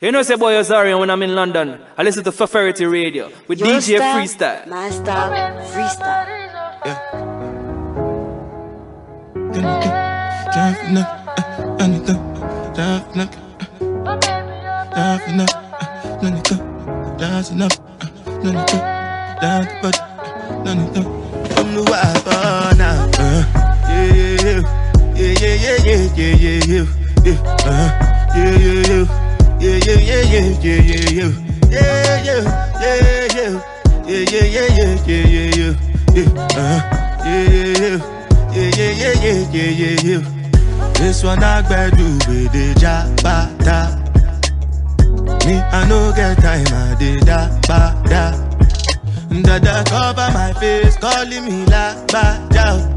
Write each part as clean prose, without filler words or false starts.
You know, say boy, you're sorry when I'm in London. I listen to Feferity Radio with Your DJ style, Freestyle. my style, freestyle. This one I better do with the jabata. Me, I no get time, I did that, da. Dada cover my face, calling me la ba down.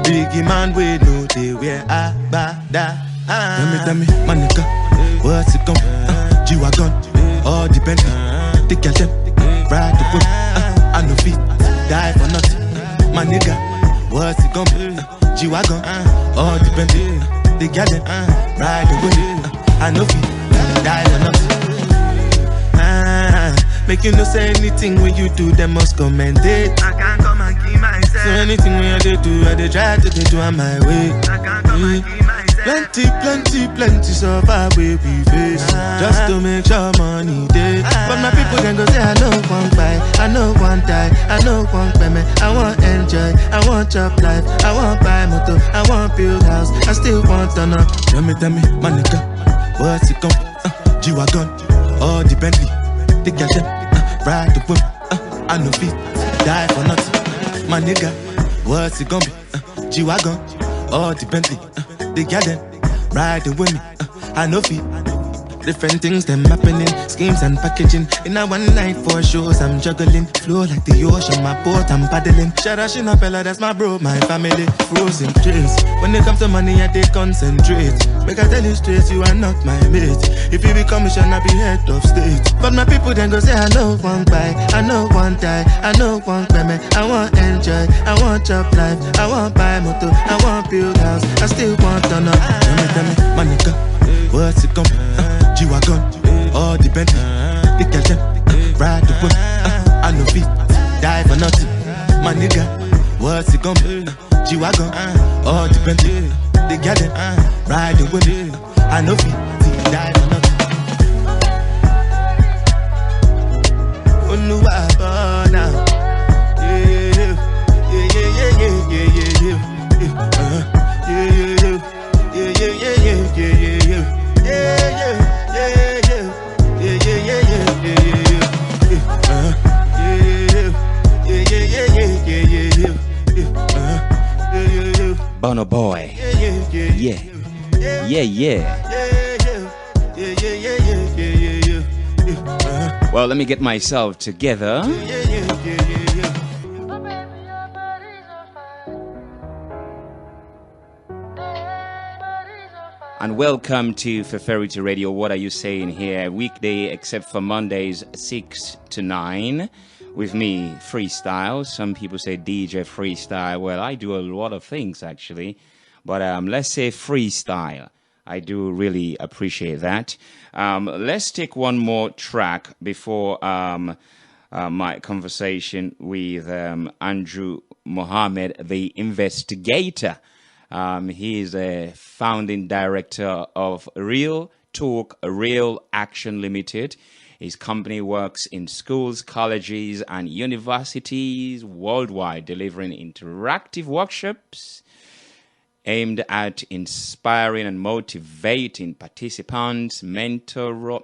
Biggie man, we know they wear a ba da. Tell me, my nigga, what's it gon' G-Wagon, all the Bentley, the girl them, ride the whip, I no fit, die for nothing. My nigga, what's it gon' be? G-Wagon, all the Bentley, the girl them, ride the whip, I no fit, die for nothing. Make you no say anything when you do, they must commend it. I can't come and keep myself. So anything when I do, I try to do on my way. I can't come and keep myself. Plenty so far we face. Just to make sure money day. But my people can go say I know one buy, I know one die, I know one payment. I want enjoy, I want job life, I want buy motor, I want build house, I still want to know. Tell me, my nigga, what's it gon' G-Wagon, all the Bentley, the girl them, ride the whip, I no fit, die for nothing. My nigga, what's it gon' be? G-Wagon, all the Bentley, the girl them, ride the with me, I no fit. Different things them happening, schemes and packaging. In a one night for shows, I'm juggling. Flow like the ocean, my boat, I'm paddling. Shadashin Appella, that's my bro, my family. Frozen dreams. When it comes to money, I take concentrate. Make I tell you straight, you are not my mate. If you become mission, I be head of state. But my people then go say, I know one buy, I know one die, I know one payment. I want enjoy, I want job life, I want buy motor, I want build house, I still want to know. Tell me, my nigga, what's it gon' be? G-Wagon, all the Bentley, the girl them, ride the whip, I no fit, die for nothing. My nigga, what's it gon' be? G-Wagon, all the Bentley, the girl them, ride the whip, I no fit, die for nothing. Oh no, now, Bono boy. Yeah. Well, let me get myself together. And welcome to Feferity Radio. What are you saying here? Weekday except for Mondays 6 to 9 with me, Freestyle. Some people say DJ Freestyle. Well, I do a lot of things actually, but let's say Freestyle. I do really appreciate that. Let's take one more track before my conversation with Andrew Mohammad, the investigator. He is a founding director of Real Talk, Real Action Limited. His company works in schools, colleges, and universities worldwide, delivering interactive workshops aimed at inspiring and motivating participants, mentor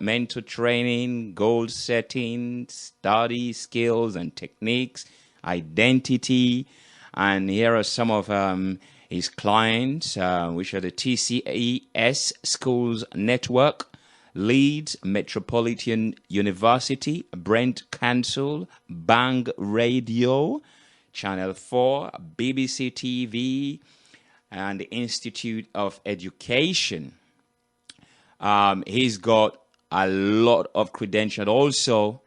training, goal setting, study skills and techniques, identity. And here are some of his clients, which are the TCES Schools Network, Leeds Metropolitan University, Brent Council, Bang Radio, Channel 4, BBC TV, and the Institute of Education. He's got a lot of credentials. Also,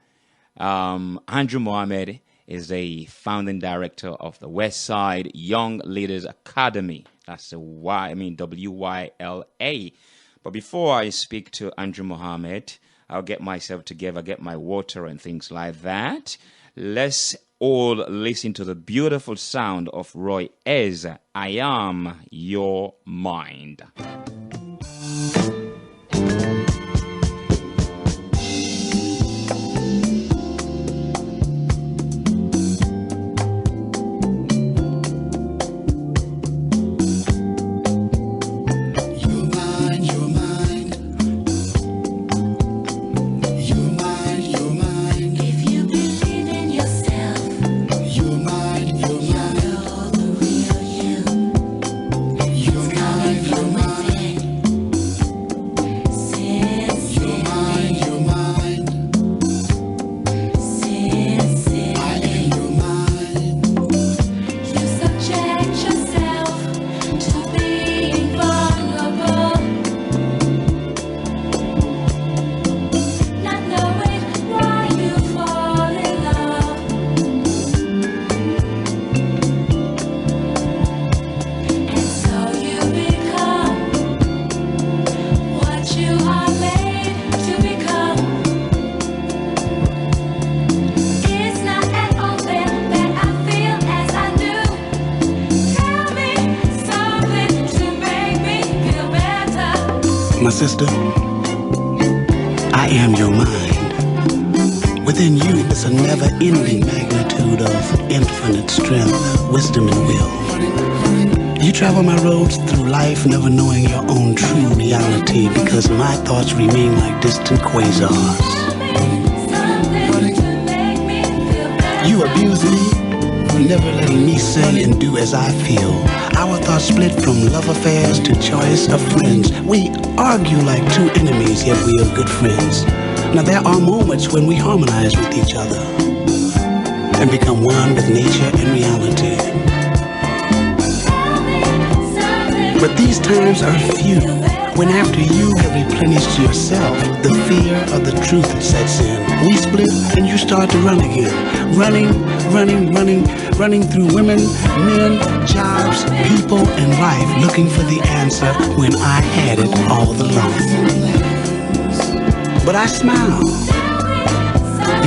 Andrew Mohammad is a founding director of the Westside Young Leaders Academy. That's the WYLA. But before I speak to Andrew Mohammad, I'll get myself together, get my water and things like that. Let's all listen to the beautiful sound of Roy Ez, I Am Your Mind. My sister, I am your mind. Within you is a never-ending magnitude of infinite strength, wisdom, and will. You travel my roads through life never knowing your own true reality because my thoughts remain like distant quasars. You abuse me, never letting me say and do as I feel. Our thoughts split from love affairs to choice of friends. We argue like two enemies, yet we are good friends. Now there are moments when we harmonize with each other and become one with nature and reality. But these times are few, when after you have replenished yourself, the fear of the truth sets in. We split and you start to run again. Running through women, men, jobs, people, and life, looking for the answer when I had it all along. But I smile,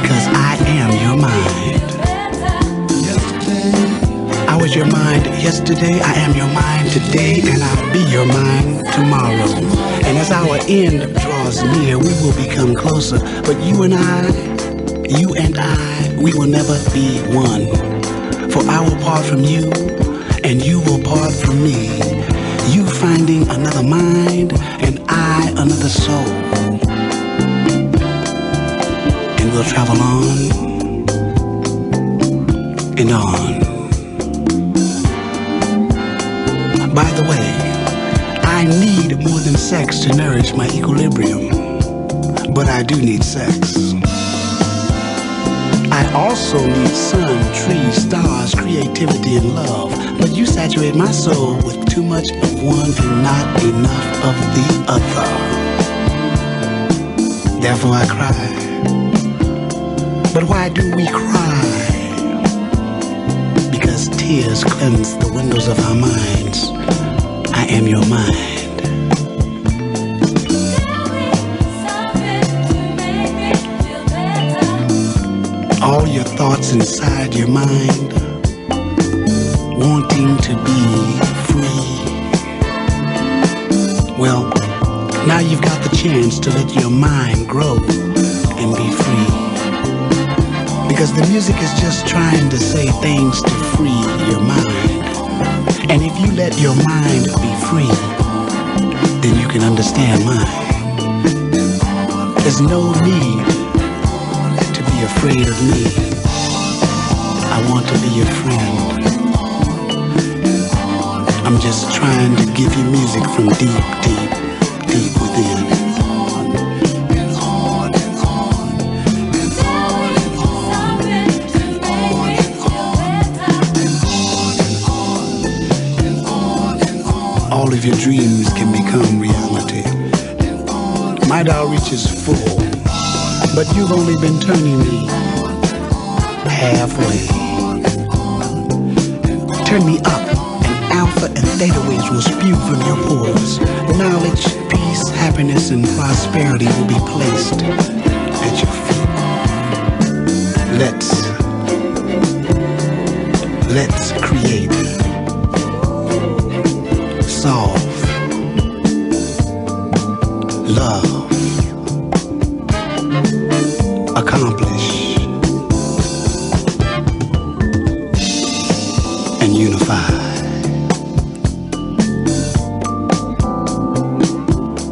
because I am your mind. I was your mind yesterday, I am your mind today, and I'll be your mind tomorrow. And as our end draws near, we will become closer. But you and I, we will never be one. For I will part from you, and you will part from me. You finding another mind, and I another soul. And we'll travel on and on. By the way, I need more than sex to nourish my equilibrium, but I do need sex. I also need sun, trees, stars, creativity, and love, but you saturate my soul with too much of one and not enough of the other. Therefore I cry. But why do we cry? Because tears cleanse the windows of our minds. I am your mind. All your thoughts inside your mind, wanting to be free. Well, now you've got the chance to let your mind grow and be free. Because the music is just trying to say things to free your mind. And if you let your mind be free, then you can understand mine. There's no need to be afraid of me. I want to be your friend. I'm just trying to give you music from deep, deep, deep within. All of your dreams can become reality. My outreach is full, but you've only been turning me halfway. Turn me up an alpha delta and theta waves will spew from your pores. Knowledge, peace, happiness, and prosperity will be placed at your feet. Let's create, solve, love, accomplish, and unify.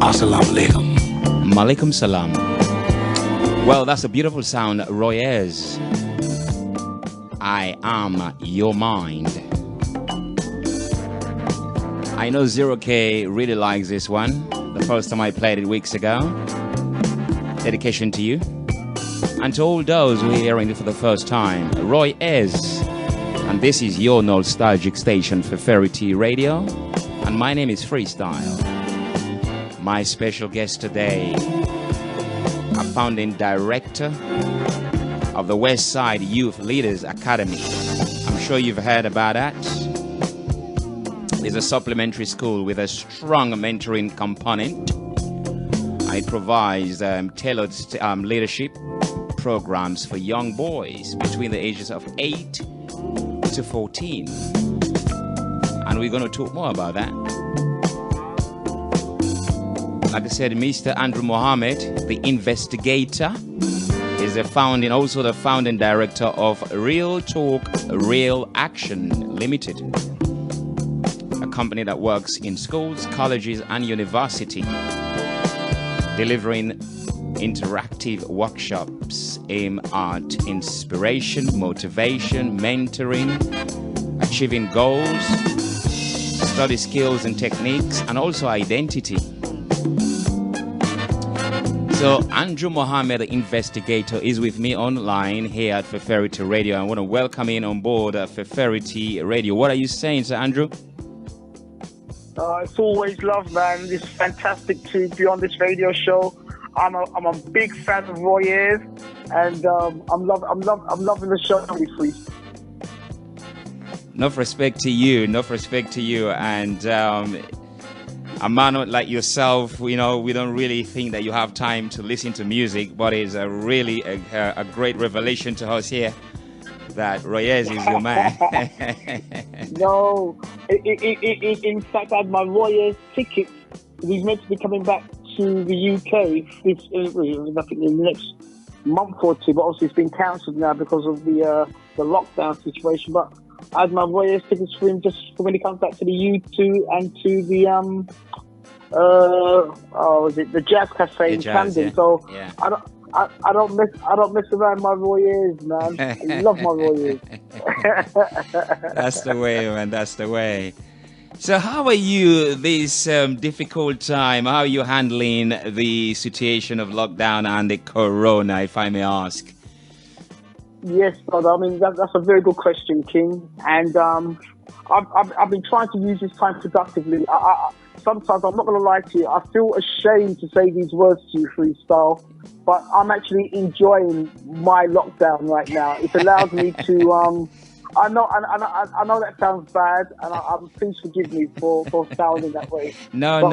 Assalamu alaikum. Malaikum salam. Well, that's a beautiful sound, Royez. I am your mind. I know 0K really likes this one. The first time I played it weeks ago. Dedication to you. And to all those who are hearing it for the first time, Royez. And this is your nostalgic station, Feferity Radio. And my name is Freestyle. My special guest today, a founding director of the West Side Youth Leaders Academy. I'm sure you've heard about that. It's a supplementary school with a strong mentoring component. It provides tailored leadership programs for young boys between the ages of 8 to 14. And we're going to talk more about that. Like I said, Mr. Andrew Mohammad, the investigator, is the founding director of Real Talk, Real Action Limited, a company that works in schools, colleges, and universities, delivering interactive workshops aimed at inspiration, motivation, mentoring, achieving goals, study skills and techniques, and also identity. So Andrew Mohammad, the investigator, is with me online here at Feferity Radio. I want to welcome him on board Feferity Radio. What are you saying, Sir Andrew? It's always love, man. It's fantastic to be on this radio show. I'm a big fan of Royez, and I'm loving the show with Freestyle. Enough respect to you, and a man like yourself, you know, we don't really think that you have time to listen to music, but it's a really a great revelation to us here that Royez is your man. No, in fact, I had my Royez ticket. He's meant to be coming back to the UK in the next month or two, but obviously it's been cancelled now because of the lockdown situation. But I had my Royez tickets for him just for when he comes back to the U2 and to the the Jazz Cafe in Camden. Yeah. So yeah. I don't mess around my Royez, man. I love my Royez. That's the way, man. That's the way. So how are you this difficult time? How are you handling the situation of lockdown and the corona, if I may ask? Yes, brother. I mean, that's a very good question, King. And I've been trying to use this time productively. Sometimes, I'm not going to lie to you, I feel ashamed to say these words to you, Freestyle, but I'm actually enjoying my lockdown right now. It allows me to... I know that sounds bad, and please forgive me for sounding that way. No.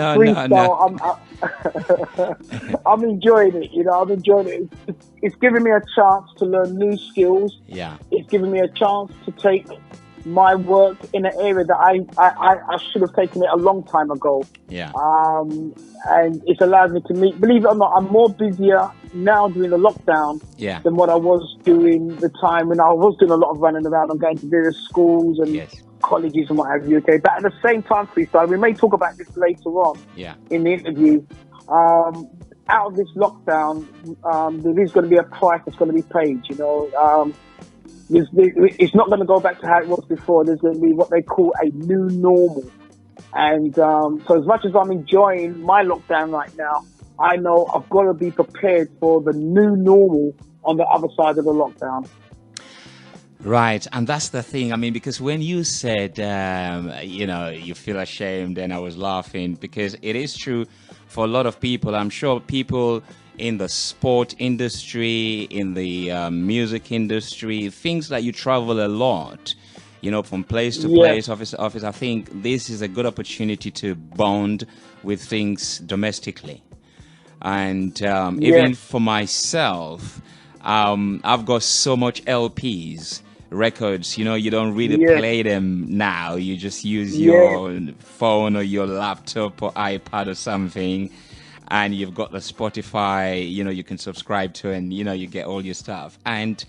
I'm enjoying it. You know, I'm enjoying it. It's giving me a chance to learn new skills. Yeah. It's giving me a chance to take my work in an area that I should have taken it a long time ago. Yeah. And it's allowed me to meet. Believe it or not, I'm more busier now during the lockdown than what I was during the time when I was doing a lot of running around and going to various schools and colleges and what have you. Okay, but at the same time, Freestyle, we may talk about this later on in the interview. Out of this lockdown, there is going to be a price that's going to be paid. You know, it's not going to go back to how it was before. There's going to be what they call a new normal. And so as much as I'm enjoying my lockdown right now, I know I've got to be prepared for the new normal on the other side of the lockdown. Right. And that's the thing. I mean, because when you said, you feel ashamed, and I was laughing because it is true for a lot of people. I'm sure people in the sport industry, in the music industry, things that you travel a lot. you know, from place to place, office to office. I think this is a good opportunity to bond with things domestically. And even for myself, I've got so much LPs, records, you know, you don't really play them now. You just use your phone or your laptop or iPad or something, and you've got the Spotify, you know, you can subscribe to, and, you know, you get all your stuff. And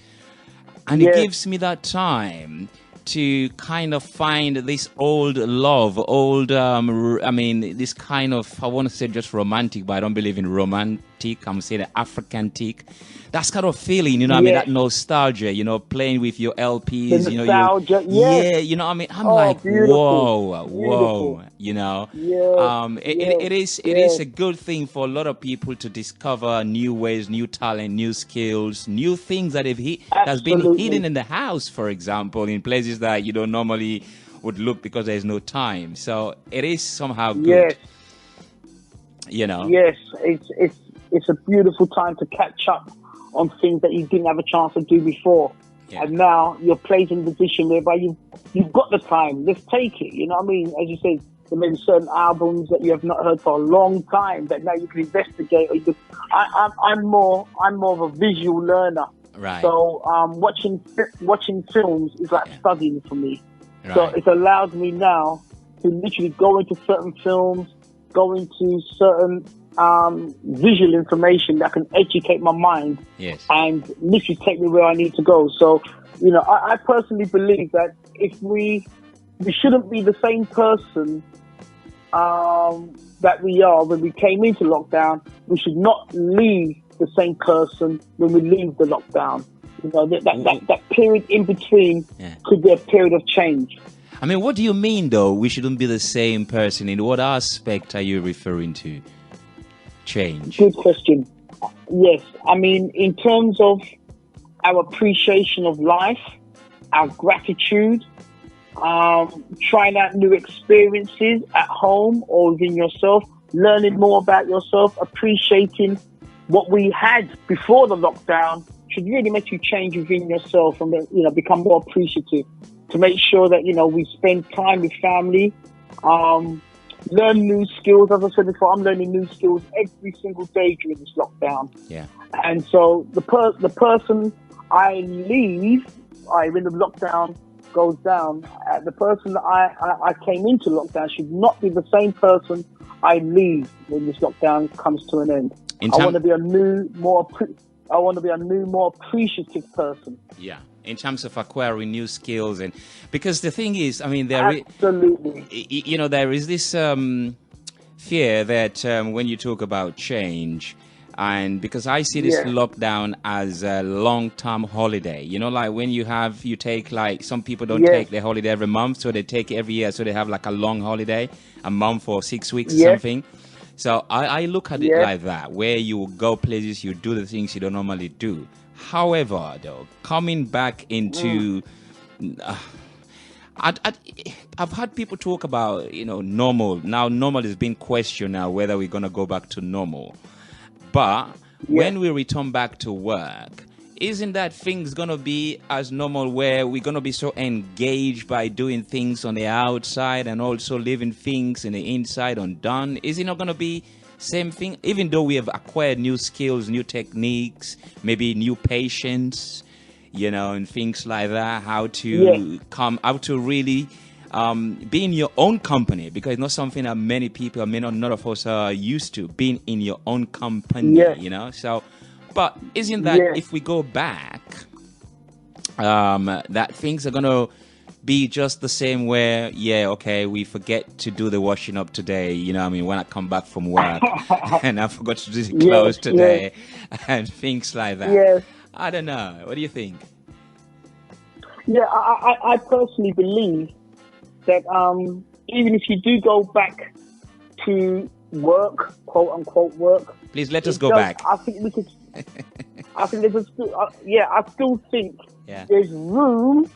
it gives me that time to kind of find this old love, this kind of, I want to say just romantic, but I don't believe in romantic. I'm saying the African-tic. That's kind of feeling, you know, I mean, that nostalgia, you know, playing with your LPs, the you know, nostalgia, you know, I mean, I'm like, whoa, you know, it is a good thing for a lot of people to discover new ways, new talent, new skills, new things that that's been hidden in the house, for example, in places that you don't normally would look because there's no time. So it is somehow good, you know. Yes, it's a beautiful time to catch up on things that you didn't have a chance to do before. And now you're placed in a position whereby you've got the time. Let's take it. You know what I mean? As you said, there may be certain albums that you have not heard for a long time that now you can investigate. Or you can, I'm more of a visual learner. Right. So watching films is like studying for me. Right. So it allows me now to literally go into certain films, go into certain visual information that can educate my mind and literally take me where I need to go. So, you know, I personally believe that if we shouldn't be the same person that we are when we came into lockdown, we should not leave the same person when we leave the lockdown. You know, that period in between could be a period of change. I mean, what do you mean, though, we shouldn't be the same person? In what aspect are you referring to? Change? Good question. Yes, I mean, in terms of our appreciation of life, our gratitude, trying out new experiences at home or within yourself, learning more about yourself, appreciating what we had before the lockdown should really make you change within yourself and, you know, become more appreciative to make sure that, you know, we spend time with family, learn new skills. As I said before, I'm learning new skills every single day during this lockdown. Yeah. And so the person I leave, when the lockdown goes down, the person that I came into lockdown should not be the same person I leave when this lockdown comes to an end. I want to be a new, more appreciative person. Yeah. In terms of acquiring new skills, and because the thing is, I mean, absolutely, you know, there is this fear that when you talk about change, and because I see this lockdown as a long-term holiday, you know, like when you take, like, some people don't take their holiday every month, so they take it every year, so they have like a long holiday, a month or 6 weeks or something. So I look at it like that, where you go places, you do the things you don't normally do. However, though, coming back into, I've had people talk about, you know, normal. Now, normal is being questioned now, whether we're going to go back to normal. But when we return back to work, isn't that things going to be as normal, where we're going to be so engaged by doing things on the outside and also leaving things in the inside undone? Is it not going to be same thing, even though we have acquired new skills, new techniques, maybe new patience, you know, and things like that, how to really be in your own company, because it's not something that many people, none of us are used to, being in your own company, you know. So, but isn't that if we go back, that things are going to be just the same, where we forget to do the washing up today, you know what I mean, when I come back from work and I forgot to do the clothes today and things like that. I don't know, what do you think? I personally believe that even if you do go back to work, quote unquote work, please let us go back. I think we could I still think there's room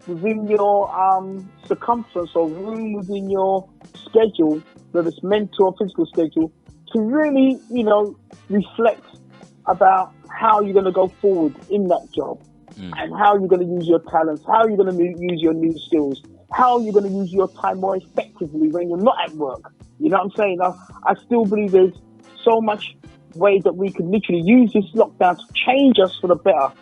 within your circumference, or room within your schedule, whether it's mental or physical schedule, to really, you know, reflect about how you're going to go forward in that job. And how are you going to use your talents? How are you going to use your new skills? How are you going to use your time more effectively when you're not at work? You know what I'm saying? I still believe there's so much ways that we can literally use this lockdown to change us for the better,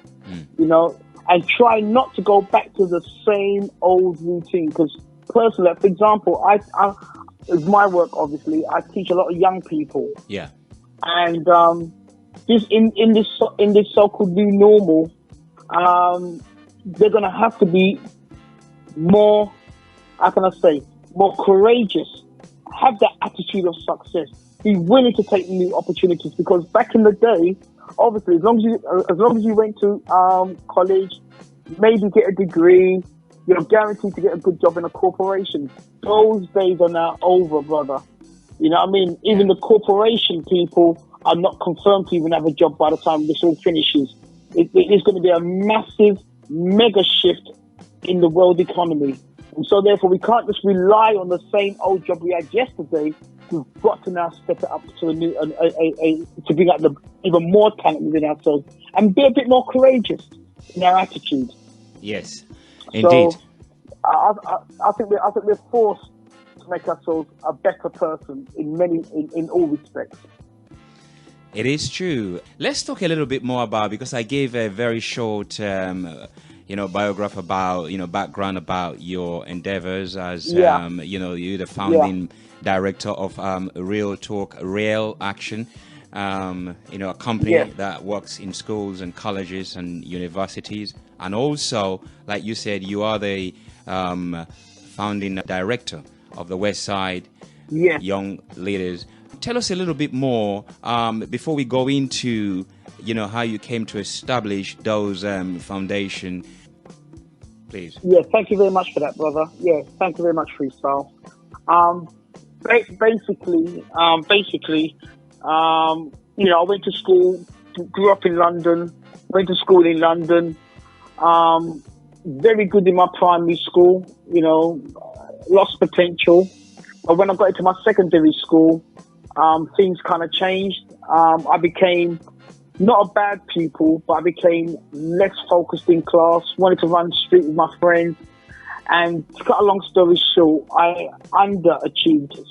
you know, and try not to go back to the same old routine. Because personally, for example, it's my work, obviously. I teach a lot of young people. Yeah. And this in this so-called new normal, they're going to have to be more, how can I say, more courageous, have that attitude of success, be willing to take new opportunities. Because back in the day, obviously, as long as you went to college, maybe get a degree, you're guaranteed to get a good job in a corporation. Those days are now over, brother. You know what I mean? Even the corporation people are not confirmed to even have a job by the time this all finishes. It is going to be a massive, mega shift in the world economy. And so therefore, we can't just rely on the same old job we had yesterday. We've got to now step it up to a new, to bring out the even more talent within ourselves and be a bit more courageous in our attitude. Yes, indeed. So, I think we're forced to make ourselves a better person in all respects. It is true. Let's talk a little bit more about, because I gave a very short, biograph about, background about your endeavors as, you're the founding director of Real Talk, Real Action, a company that works in schools and colleges and universities. And also, like you said, you are the founding director of the West Side Young Leaders. Tell us a little bit more before we go into, how you came to establish those foundation, please. Yeah, thank you very much for that, brother. Yeah, thank you very much, Freestyle. Basically, I went to school, grew up in London, went to school in London, very good in my primary school, lost potential. But when I got into my secondary school, things kind of changed. I became not a bad pupil, but I became less focused in class, wanted to run the street with my friends. And to cut a long story short, I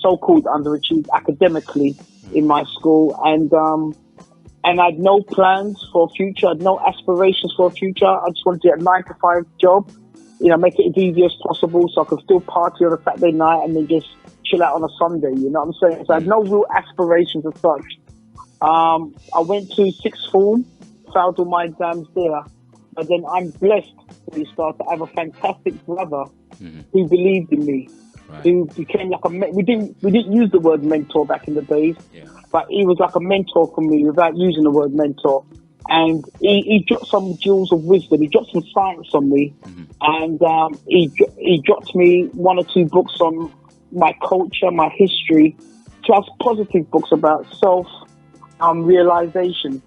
so-called underachieved academically in my school. And I had no plans for a future. I had no aspirations for a future. I just wanted to get a 9-to-5 job, make it as easy as possible so I could still party on a Saturday night and then just chill out on a Sunday, you know what I'm saying? So I had no real aspirations as such. I went to sixth form, failed all my exams there. But then I'm blessed to have a fantastic brother who believed in me, who became like we didn't use the word mentor back in the days, but he was like a mentor for me without using the word mentor. And he dropped some jewels of wisdom. He dropped some science on me, and he dropped me 1 or 2 books on my culture, my history, plus positive books about self-realization.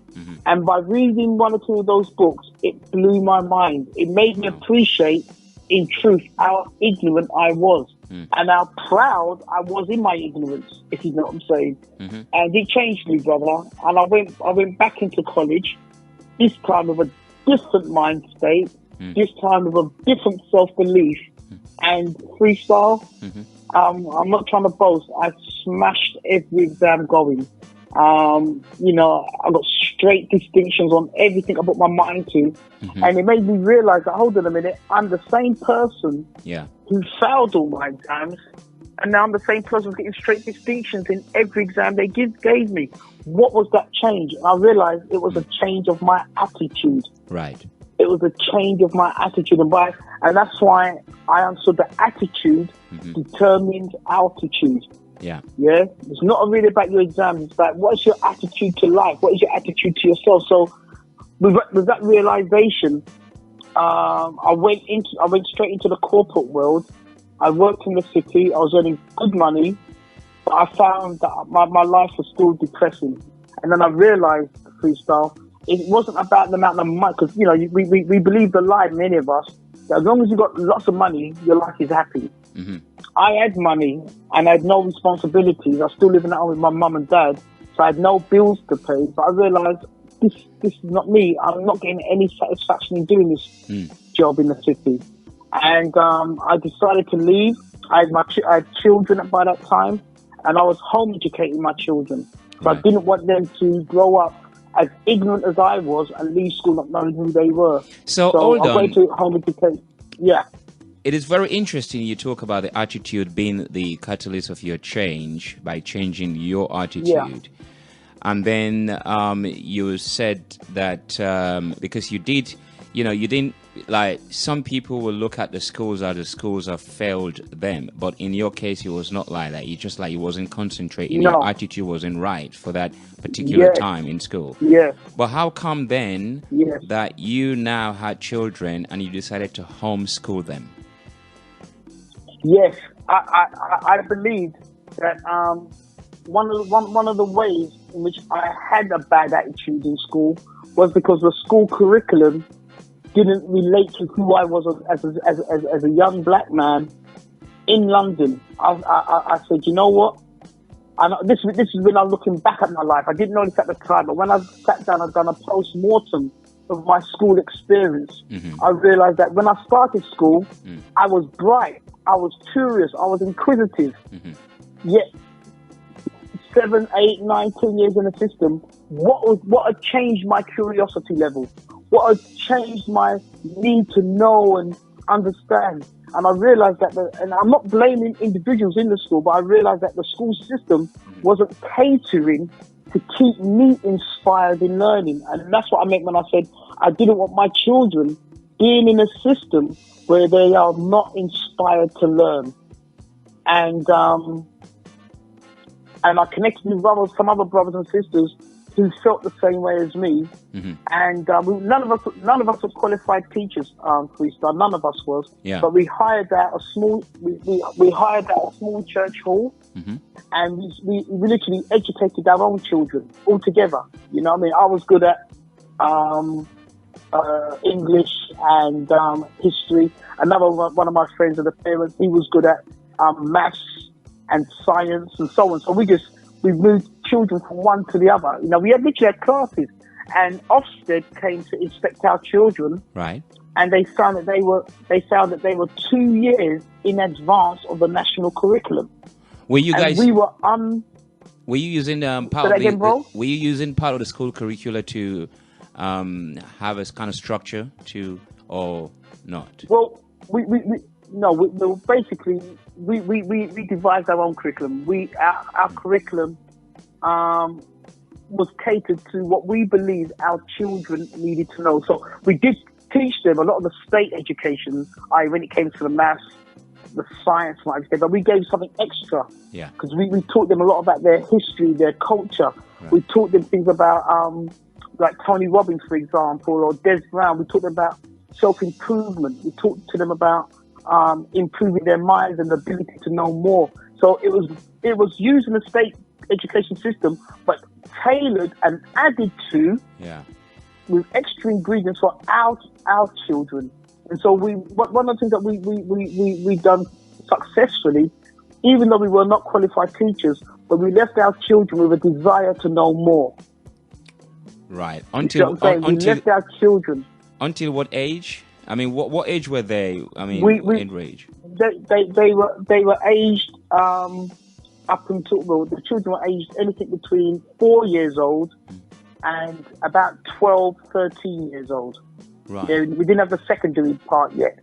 And by reading 1 or 2 of those books, it blew my mind. It made me appreciate, in truth, how ignorant I was and how proud I was in my ignorance, if you know what I'm saying. And it changed me, brother. And I went back into college, this time with a different mind state, this time with a different self-belief. And Freestyle, I'm not trying to boast. I smashed every exam going. I got straight distinctions on everything I put my mind to. And it made me realize that, hold on a minute, I'm the same person who failed all my exams, and now I'm the same person who's getting straight distinctions in every exam they gave me. What was that change? And I realized it was a change of my attitude. Right. It was a change of my attitude. And that's why I understood that attitude determines altitude. Yeah. It's not really about your exams. It's about what's your attitude to life? What is your attitude to yourself? So with that realization, I went straight into the corporate world. I worked in the city. I was earning good money, but I found that my life was still depressing. And then I realized, Freestyle, it wasn't about the amount of money, because we believe the lie, many of us, that as long as you got lots of money, your life is happy. I had money and I had no responsibilities. I was still living at home with my mum and dad, so I had no bills to pay. But I realised is not me. I'm not getting any satisfaction in doing this job in the city. And I decided to leave. I had children by that time, and I was home educating my children. So I didn't want them to grow up as ignorant as I was and leave school not knowing who they were. So I went to home education. Yeah. It is very interesting you talk about the attitude being the catalyst of your change by changing your attitude. Yeah. And then you said that because you didn't, like, some people will look at the schools as the schools have failed them. But in your case, it was not like that. You just like you wasn't concentrating. No. Your attitude wasn't right for that particular time in school. Yes. But how come then that you now had children and you decided to homeschool them? Yes, I believe that one of the ways in which I had a bad attitude in school was because the school curriculum didn't relate to who I was as a young black man in London. I said, you know what? This is when I'm looking back at my life. I didn't know this at the time, but when I sat down and done a post-mortem of my school experience, I realized that when I started school, I was bright, I was curious, I was inquisitive. Yet 7, 8, 9, 10 years in the system, what had changed my curiosity level? What had changed my need to know and understand? And I realized that, and I'm not blaming individuals in the school, but I realized that the school system wasn't catering to keep me inspired in learning. And that's what I meant when I said I didn't want my children being in a system where they are not inspired to learn. And I connected with some other brothers and sisters who felt the same way as me. And none of us were qualified teachers, Freestyle. None of us was. Yeah. But we hired out a small church hall, and we literally educated our own children all together. You know what I mean? I was good at English and history. Another one of my friends of the parents, he was good at maths and science and so on. So we moved children from one to the other. You know, we literally had classes, and Ofsted came to inspect our children. Right. And they found that they were 2 years in advance of the national curriculum. Were you guys? And we were Were you using part of the school curricula to have a kind of structure to, or not? Well, we basically devised our own curriculum. Our curriculum was catered to what we believed our children needed to know. So we did teach them a lot of the state education, when it came to the maths, the science, and everything, but we gave something extra. Yeah. Because we taught them a lot about their history, their culture. Right. We taught them things about like Tony Robbins, for example, or Des Brown. We taught them about self-improvement. We talked to them about improving their minds and the ability to know more. So it was using the state education system, but tailored and added to with extra ingredients for our children. And so one of the things that we done successfully, even though we were not qualified teachers, but we left our children with a desire to know more. Right. We left our children. Until what age? I mean, what age were they? I mean, in range. They were aged up until the children were aged anything between 4 years old and about 12, 13 years old. Right. Yeah, we didn't have the secondary part yet.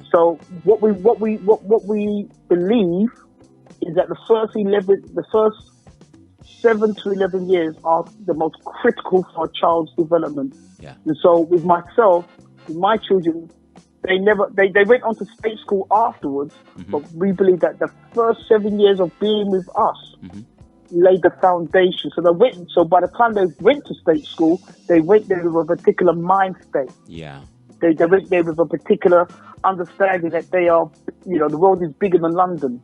So what we believe is that the first 7 to 11 years are the most critical for a child's development. Yeah. And so with myself, with my children, they went on to state school afterwards, but we believe that the first 7 years of being with us laid the foundation. So by the time they went to state school, they went there with a particular mind state. Yeah. They went there with a particular understanding that they are, the world is bigger than London.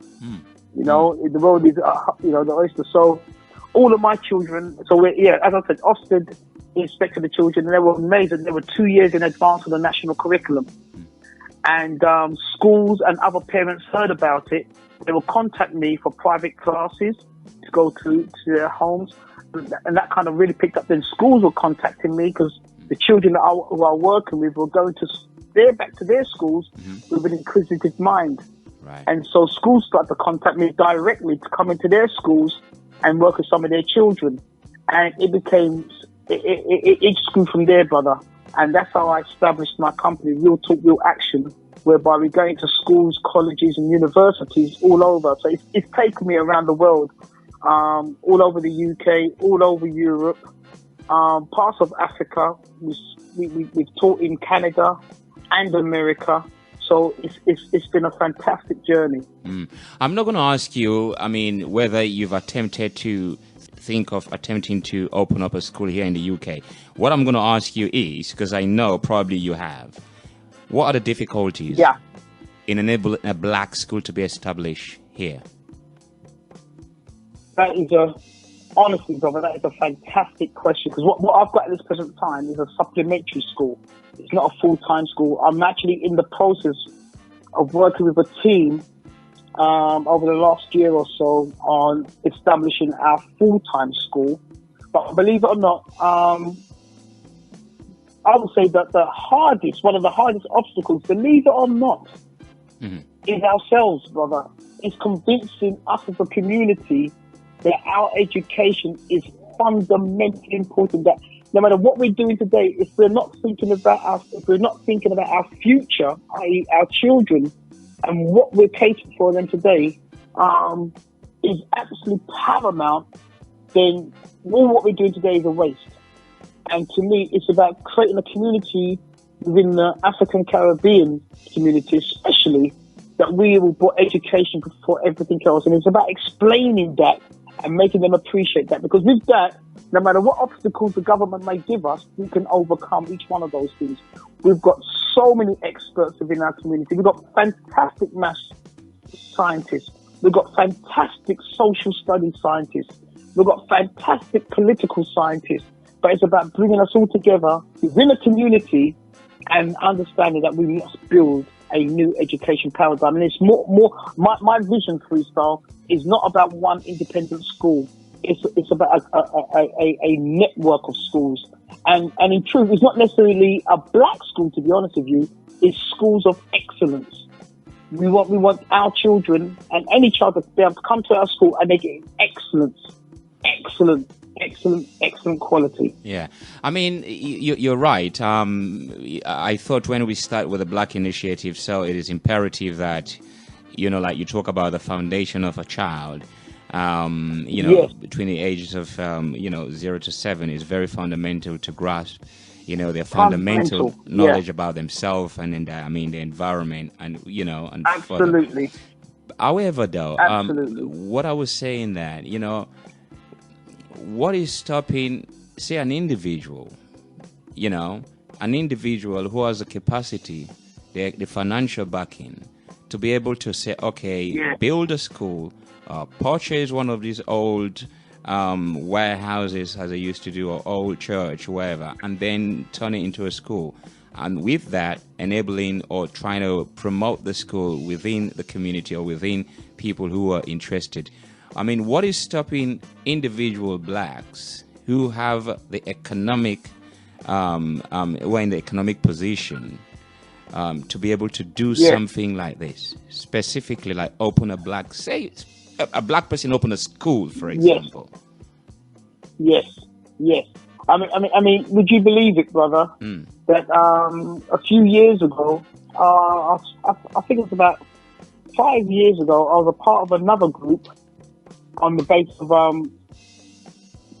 The world is, the oyster. So all of my children, as I said, Ofsted inspected the children, and they were amazing. They were 2 years in advance of the national curriculum. And schools and other parents heard about it. They will contact me for private classes to go to their homes. and that kind of really picked up. Then schools were contacting me because the children who are working with were going back to their schools with an inquisitive mind. Right. And so schools started to contact me directly to come into their schools and work with some of their children. And it just grew from there, brother. And that's how I established my company, Real Talk, Real Action, whereby we go into schools, colleges and universities all over. So it's taken me around the world, all over the UK, all over Europe, parts of Africa. We've taught in Canada and America. So it's been a fantastic journey. I'm not going to ask you, whether you've attempted to attempting to open up a school here in the UK. What I'm going to ask you is, because I know probably you have, what are the difficulties in enabling a black school to be established here? Honestly, brother, that is a fantastic question, because what I've got at this present time is a supplementary school. It's not a full-time school. I'm actually in the process of working with a team over the last year or so on establishing our full-time school. But believe it or not, I would say that one of the hardest obstacles, believe it or not, is ourselves, brother. It's convincing us as a community that our education is fundamentally important. That no matter what we're doing today, if we're not thinking about our future, i.e., our children, and what we're catering for them today, is absolutely paramount, then all what we're doing today is a waste. And to me, it's about creating a community within the African Caribbean community, especially, that we will put education before everything else. And it's about explaining that and making them appreciate that. Because with that, no matter what obstacles the government may give us, we can overcome each one of those things. We've got so many experts within our community. We've got fantastic maths scientists. We've got fantastic social studies scientists. We've got fantastic political scientists. But it's about bringing us all together within a community and understanding that we must build a new education paradigm. And it's my vision, Freestyle, is not about one independent school. It's about a network of schools. And in truth, it's not necessarily a black school, to be honest with you. It's schools of excellence. We want our children and any child to be able to come to our school and they get excellent quality. Yeah. You're right. I thought when we start with the Black Initiative, so it is imperative that, like you talk about the foundation of a child, between the ages of, 0 to 7 is very fundamental to grasp, their fundamental knowledge about themselves and then the environment and, and absolutely. However, though, what I was saying that, what is stopping, say, an individual who has the capacity, the financial backing to be able to say, okay, build a school, purchase one of these old warehouses, as they used to do, or old church, wherever, and then turn it into a school. And with that, enabling or trying to promote the school within the community or within people who are interested. What is stopping individual blacks who have the economic, who are in the economic position to be able to do something like this? Specifically, like open a black person open a school, for example. Yes. Would you believe it, brother? That a few years ago, I think it was about 5 years ago, I was a part of another group on the basis of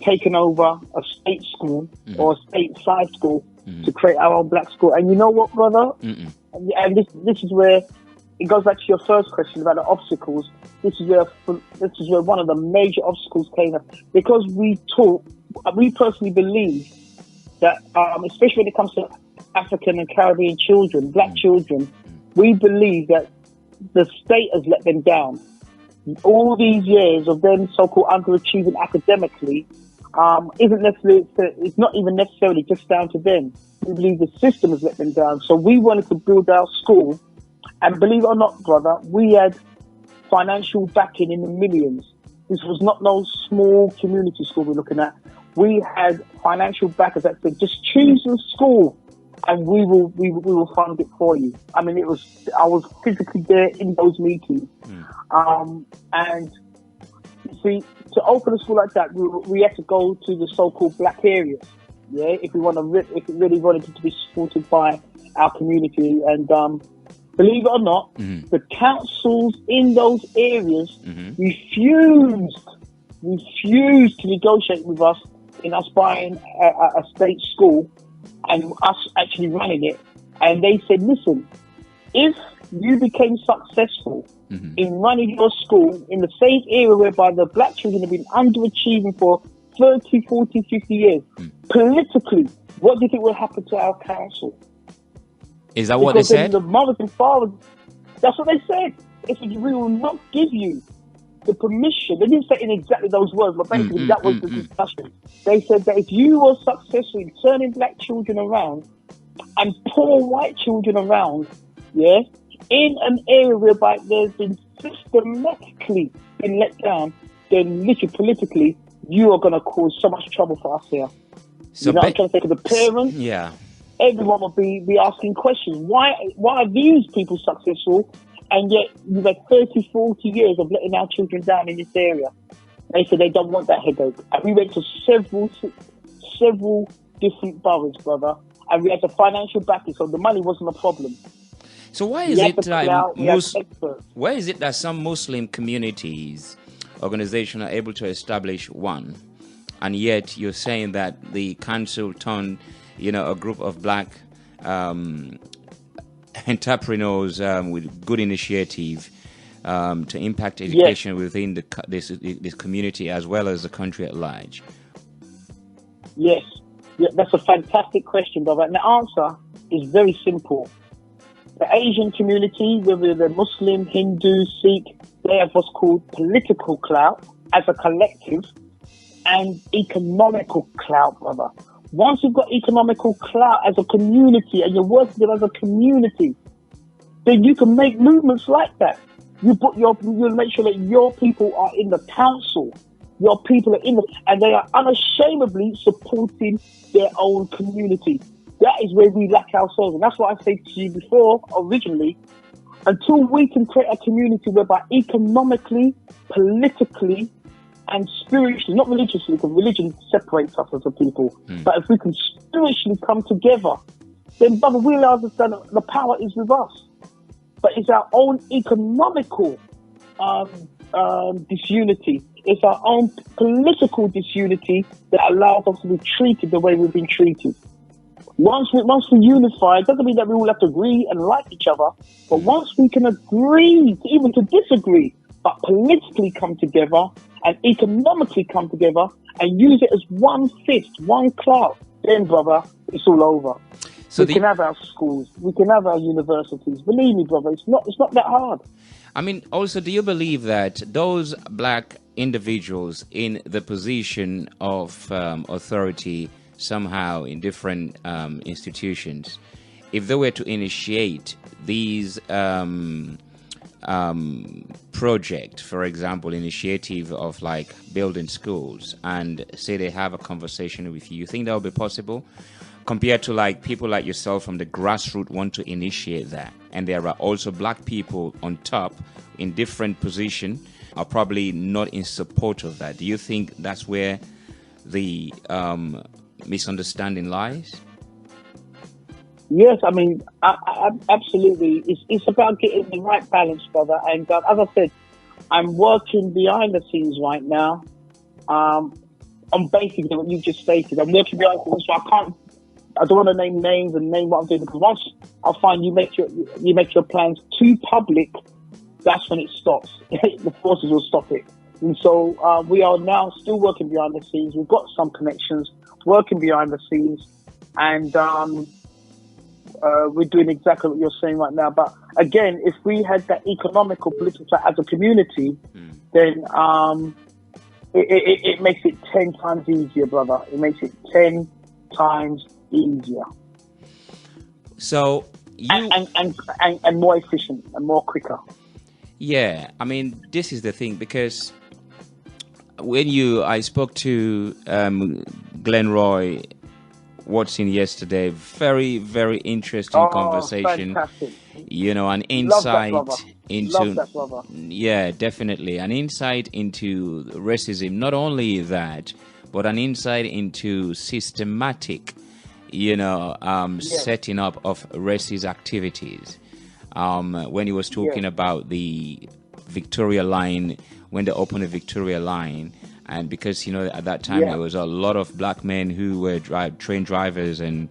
taking over a state school or a state side school to create our own black school. And you know what, brother? And this is where it goes back to your first question about the obstacles. This is where one of the major obstacles came up, because we personally believe that, especially when it comes to African and Caribbean children, black children, we believe that the state has let them down. All these years of them so-called underachieving academically it's not even necessarily just down to them. We believe the system has let them down. So we wanted to build our school, and believe it or not, brother, we had financial backing in the millions. This was not no small community school we're looking at. we had financial backers that said, just choose a school and we will fund it for you. I mean, I was physically there in those meetings. And you see, to open a school like that, we had to go to the so-called black areas. Yeah, if it really wanted it to be supported by our community. And believe it or not, the councils in those areas refused to negotiate with us in us buying a state school and us actually running it. And they said, listen, if you became successful in running your school in the same area whereby the black children have been underachieving for 30, 40, 50 years, politically, what do you think will happen to our council? Is that what they said? The mothers and fathers, that's what they said. They said, we will not give you the permission. They didn't say it in exactly those words, but basically that was the discussion. They said that if you were successful in turning black children around and poor white children around, yeah, in an area whereby there's been systematically been let down, then literally politically, you are going to cause so much trouble for us here. So you know what I'm trying to say? To the parents, everyone will be asking questions. Why are these people successful? And yet you've had 30, 40 years of letting our children down in this area. They said they don't want that headache. And we went to several different boroughs, brother. And we had the financial backing, so the money wasn't a problem. So why is it that some Muslim communities, organizations are able to establish one, and yet you're saying that the council turned, a group of black entrepreneurs with good initiative to impact education within this community as well as the country at large? Yes, that's a fantastic question, brother. And the answer is very simple. The Asian community, whether they're Muslim, Hindu, Sikh, they have what's called political clout as a collective and economical clout, brother. Once you've got economical clout as a community and you're working as a community, then you can make movements like that. You'll make sure that your people are in the council. Your people are and they are unashamedly supporting their own community. That is where we lack ourselves. And that's what I said to you before, originally. Until we can create a community whereby economically, politically, and spiritually, not religiously, because religion separates us as a people, but if we can spiritually come together, then, brother, we understand that the power is with us. But it's our own economical disunity. It's our own political disunity that allows us to be treated the way we've been treated. Once we unify, it doesn't mean that we all have to agree and like each other, but once we can agree, even to disagree, but politically come together and economically come together and use it as one fist, one clout, then, brother, it's all over. So we can have our schools, we can have our universities. Believe me, brother, it's not that hard. I mean, also, do you believe that those black individuals in the position of authority somehow in different institutions, if they were to initiate these project, for example, initiative of like building schools, and say they have a conversation with you, you think that would be possible? Compared to like people like yourself from the grassroots want to initiate that, and there are also black people on top in different position are probably not in support of that. Do you think that's where the misunderstanding lies? Yes, I mean, absolutely. It's about getting the right balance, brother. And as I said, I'm working behind the scenes right now on basically what you just stated. I'm working behind the scenes, so I don't want to name names and name what I'm doing, because once I find you make your plans too public, that's when it stops. The forces will stop it. And so we are now still working behind the scenes. We've got some connections working behind the scenes, and we're doing exactly what you're saying right now. But again, if we had that economical, political as a community, then it makes it 10 times easier, brother. It makes it 10 times easier. So you and more efficient and more quicker. Yeah, I mean, this is the thing, because when I spoke to Glenroy Watson yesterday. Very, very interesting conversation. Fantastic. You know, an insight into Love that, brother. Yeah, definitely an insight into racism. Not only that, but an insight into systematic, you know, setting up of racist activities. When he was talking about the Victoria line, when they opened the Victoria line, and because, you know, at that time there was a lot of black men who were train drivers, and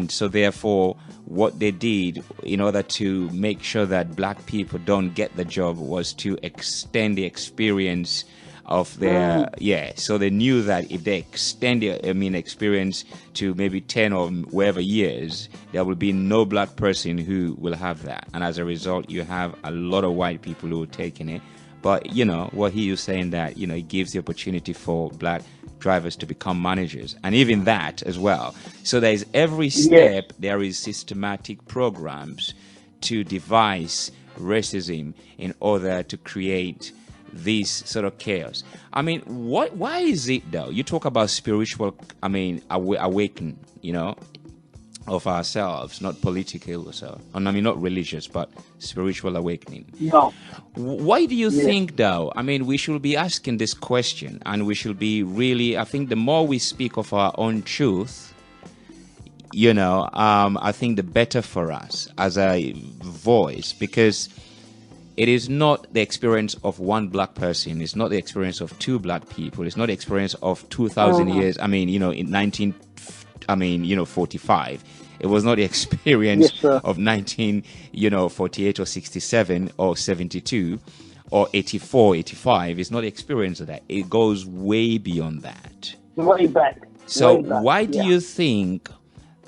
so therefore what they did in order to make sure that black people don't get the job was to extend the experience of their so they knew that if they extend their experience to maybe 10 or whatever years, there will be no black person who will have that, and as a result you have a lot of white people who are taking it. But you know what he was saying, that, you know, it gives the opportunity for black drivers to become managers, and even that as well. So there is every step there is systematic programs to devise racism in order to create this sort of chaos. I mean, why is it though? You talk about spiritual, awakening, you know, of ourselves, not political, so, and I mean not religious, but spiritual awakening. No. Why do you think though? I mean, we should be asking this question, and we should be really, I think the more we speak of our own truth, you know, I think the better for us as a voice, because it is not the experience of one black person. It's not the experience of two black people. It's not the experience of 2,000 years. I mean, you know, in 45. It was not the experience of 1948 or 67 or 72 or 84, 85. It's not the experience of that. It goes way beyond that. Way back. So why do you think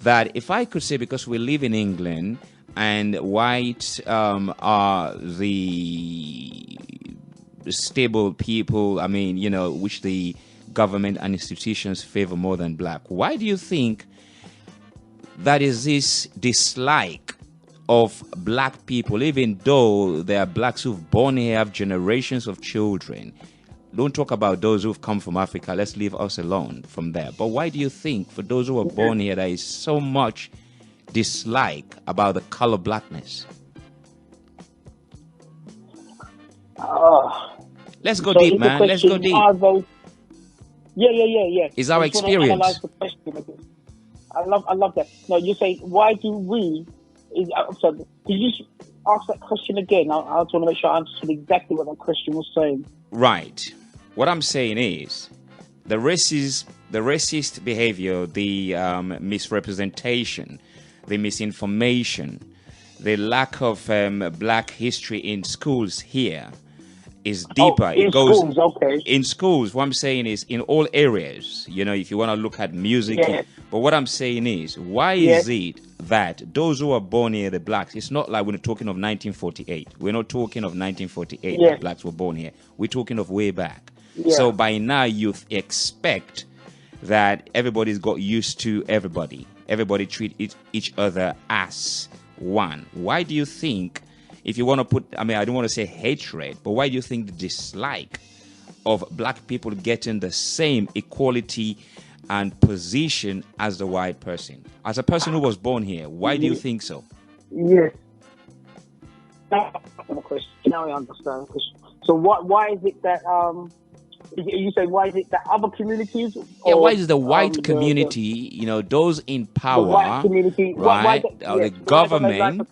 that, if I could say, because we live in England and white are the stable people, I mean, you know, which the government and institutions favor more than black, why do you think that is this dislike of black people, even though there are blacks who've born here, have generations of children? Don't talk about those who've come from Africa. Let's leave us alone from there. But why do you think, for those who are born here, there is so much dislike about the color blackness? Let's go deep, man. Let's go deep. Yeah. It's our experience. I love that. No, you say, why do we? So, could you ask that question again? I just want to make sure I understood exactly what that question was saying. Right. What I'm saying is, the racist behavior, the misrepresentation, the misinformation, the lack of black history in schools here is deeper. It goes schools, in schools. What I'm saying is, in all areas, you know, if you want to look at music. But what I'm saying is, why is it that those who are born here, the blacks, it's not like we're talking of 1948. We're not talking of 1948 that blacks were born here. We're talking of way back. So by now you expect that everybody's got used to everybody. Everybody treat each other as one. Why do you think, if you want to put, I don't want to say hatred, but why do you think the dislike of black people getting the same equality and position as the white person? As a person who was born here, why do you think so? Yes. Now I understand. So why is it that you say, why is it that other communities? Why is the white community, you know, those in power, the white community, right? The government.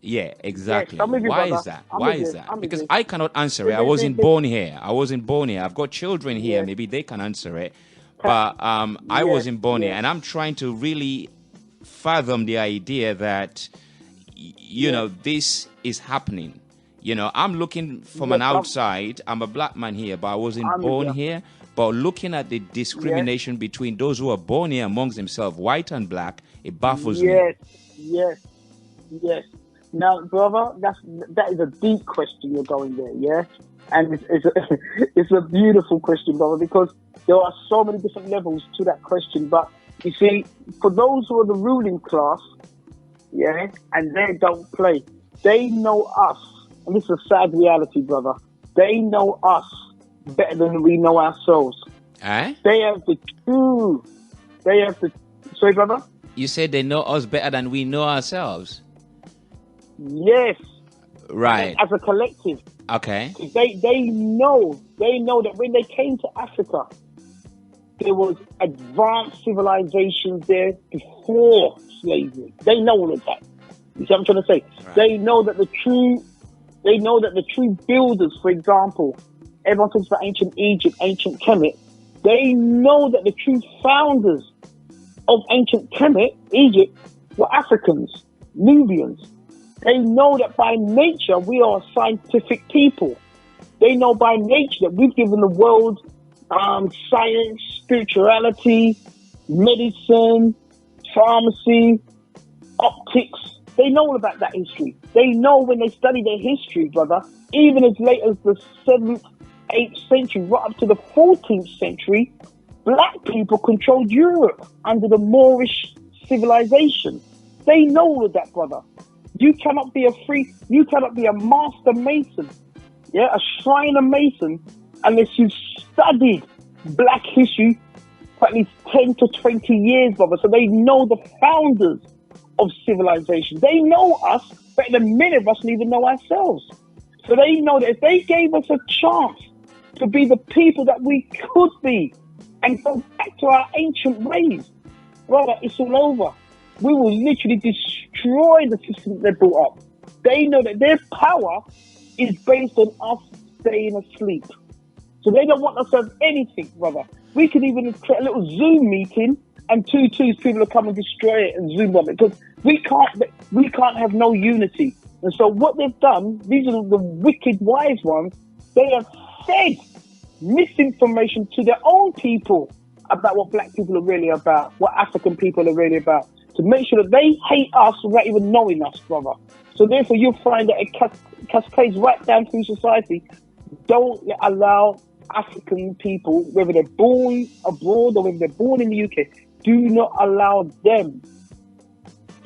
Yeah, exactly. Yes, why is that? Why is that? Because I cannot answer it. I wasn't born here. I've got children here. Maybe they can answer it. But I wasn't born here. And I'm trying to really fathom the idea that, you know, this is happening. You know, I'm looking from an outside. I'm a black man here, but I wasn't born here. But looking at the discrimination between those who are born here amongst themselves, white and black, it baffles me. Yes. Now, brother, that is a deep question you're going there, yeah? And it's a beautiful question, brother, because there are so many different levels to that question. But you see, for those who are the ruling class, yeah, and they don't play, they know us. And this is a sad reality, brother. They know us better than we know ourselves. Eh? They have the true. They have the. Sorry, brother. You said they know us better than we know ourselves. Yes. Right. As a collective. Okay. They know that when they came to Africa, there was advanced civilizations there before slavery. They know all of that. You see what I'm trying to say? Right. They know that the true builders, for example, everyone talks about ancient Egypt, ancient Kemet. They know that the true founders of ancient Kemet, Egypt, were Africans, Nubians. They know that by nature we are a scientific people. They know by nature that we've given the world science, spirituality, medicine, pharmacy, optics. They know all about that history. They know when they study their history, brother, even as late as the 7th, 8th century, right up to the 14th century, black people controlled Europe under the Moorish civilization. They know all of that, brother. You cannot be a master mason, a Shriner Mason, unless you've studied black history for at least 10 to 20 years, brother. So they know the founders of civilization. They know us better than many of us can even know ourselves. So they know that if they gave us a chance to be the people that we could be and go back to our ancient ways, brother, it's all over. We will literally destroy the system they built up. They know that their power is based on us staying asleep. So they don't want us to have anything, brother. We could even create a little Zoom meeting and two people will come and destroy it and Zoom on it, because we can't have no unity. And so what they've done, these are the wicked wise ones, they have fed misinformation to their own people about what black people are really about, what African people are really about, to make sure that they hate us without even knowing us, brother. So therefore you'll find that it cascades right down through society. Don't allow African people, whether they're born abroad or whether they're born in the UK, do not allow them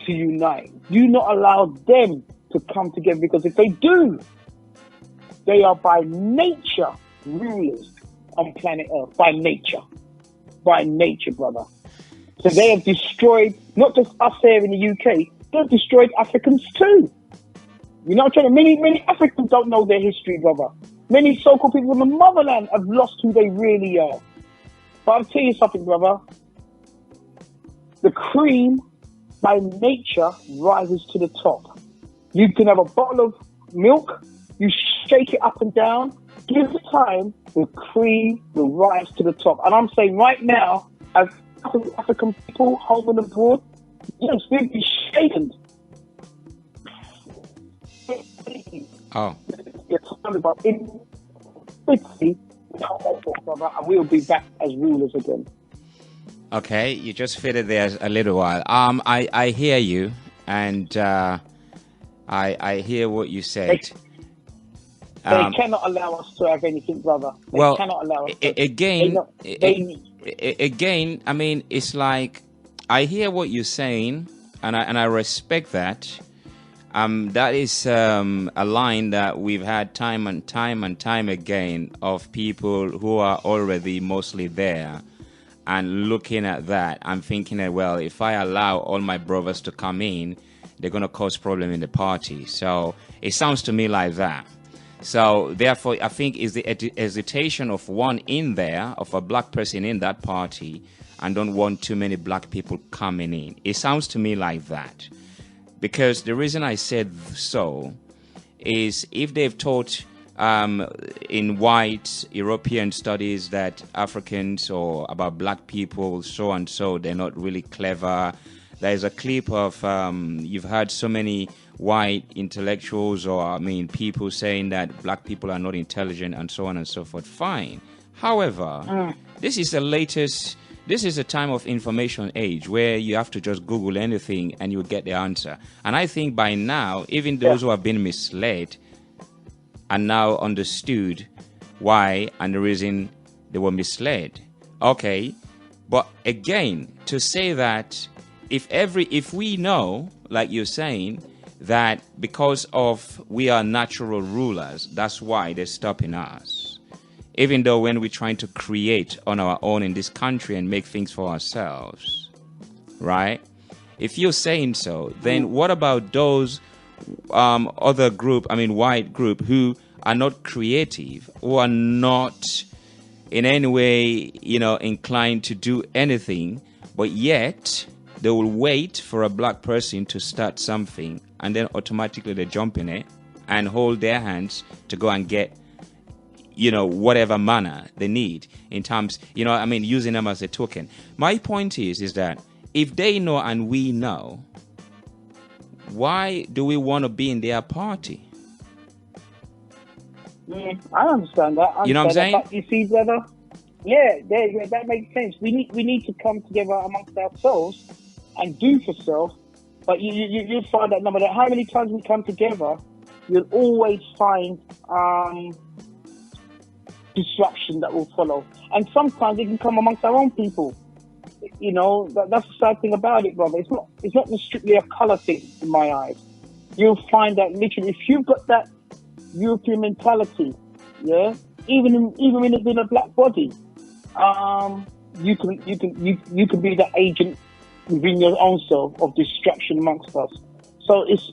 to unite. Do not allow them to come together, because if they do, they are by nature rulers on planet Earth. By nature. By nature, brother. So they have destroyed not just us here in the UK, they've destroyed Africans too. You know what I'm saying? Many Africans don't know their history, brother. Many so-called people from the motherland have lost who they really are. But I'll tell you something, brother. The cream, by nature, rises to the top. You can have a bottle of milk, you shake it up and down, give it time, the cream will rise to the top. And I'm saying right now, as African people, home and abroad, yes, we'll be shaken. Oh. You're talking about infinity, and we'll be back as rulers again. Okay, you just fitted there a little while. I hear you, and I hear what you said. They cannot allow us to have anything, brother. They cannot allow us to. Again, I mean, it's like, I hear what you're saying, and I respect that. That is a line that we've had time and time again of people who are already mostly there. And looking at that, I'm thinking that, well, if I allow all my brothers to come in, they're going to cause problem in the party. So it sounds to me like that. So therefore, I think is the hesitation of one in there, of a black person in that party, and don't want too many black people coming in. It sounds to me like that. Because the reason I said so is if they've taught in white European studies that Africans or about black people, so and so, they're not really clever. There's a clip of, you've heard so many white intellectuals or, people saying that black people are not intelligent and so on and so forth. Fine. However, this is a time of information age where you have to just Google anything and you'll get the answer. And I think by now, even those who have been misled are now understood why and the reason they were misled. Okay, but again, to say that if we know, like you're saying, that because of we are natural rulers, that's why they're stopping us. even though when we're trying to create on our own in this country and make things for ourselves, right? If you're saying so, then what about those other group, white group, who are not creative, who are not in any way, inclined to do anything, but yet they will wait for a black person to start something, and then automatically they jump in it and hold their hands to go and get, whatever manner they need in terms, using them as a token. My point is that if they know and we know, why do we want to be in their party? I understand that. You know what I'm saying? But you see, brother, that makes sense. We need to come together amongst ourselves and do for self. But you'll find that number, that how many times we come together, you'll always find disruption that will follow. And sometimes it can come amongst our own people. That's the sad thing about it, brother. It's not strictly a colour thing in my eyes. You'll find that literally, if you've got that European mentality, even in it being a black body, you can be the agent within your own self of destruction amongst us. So it's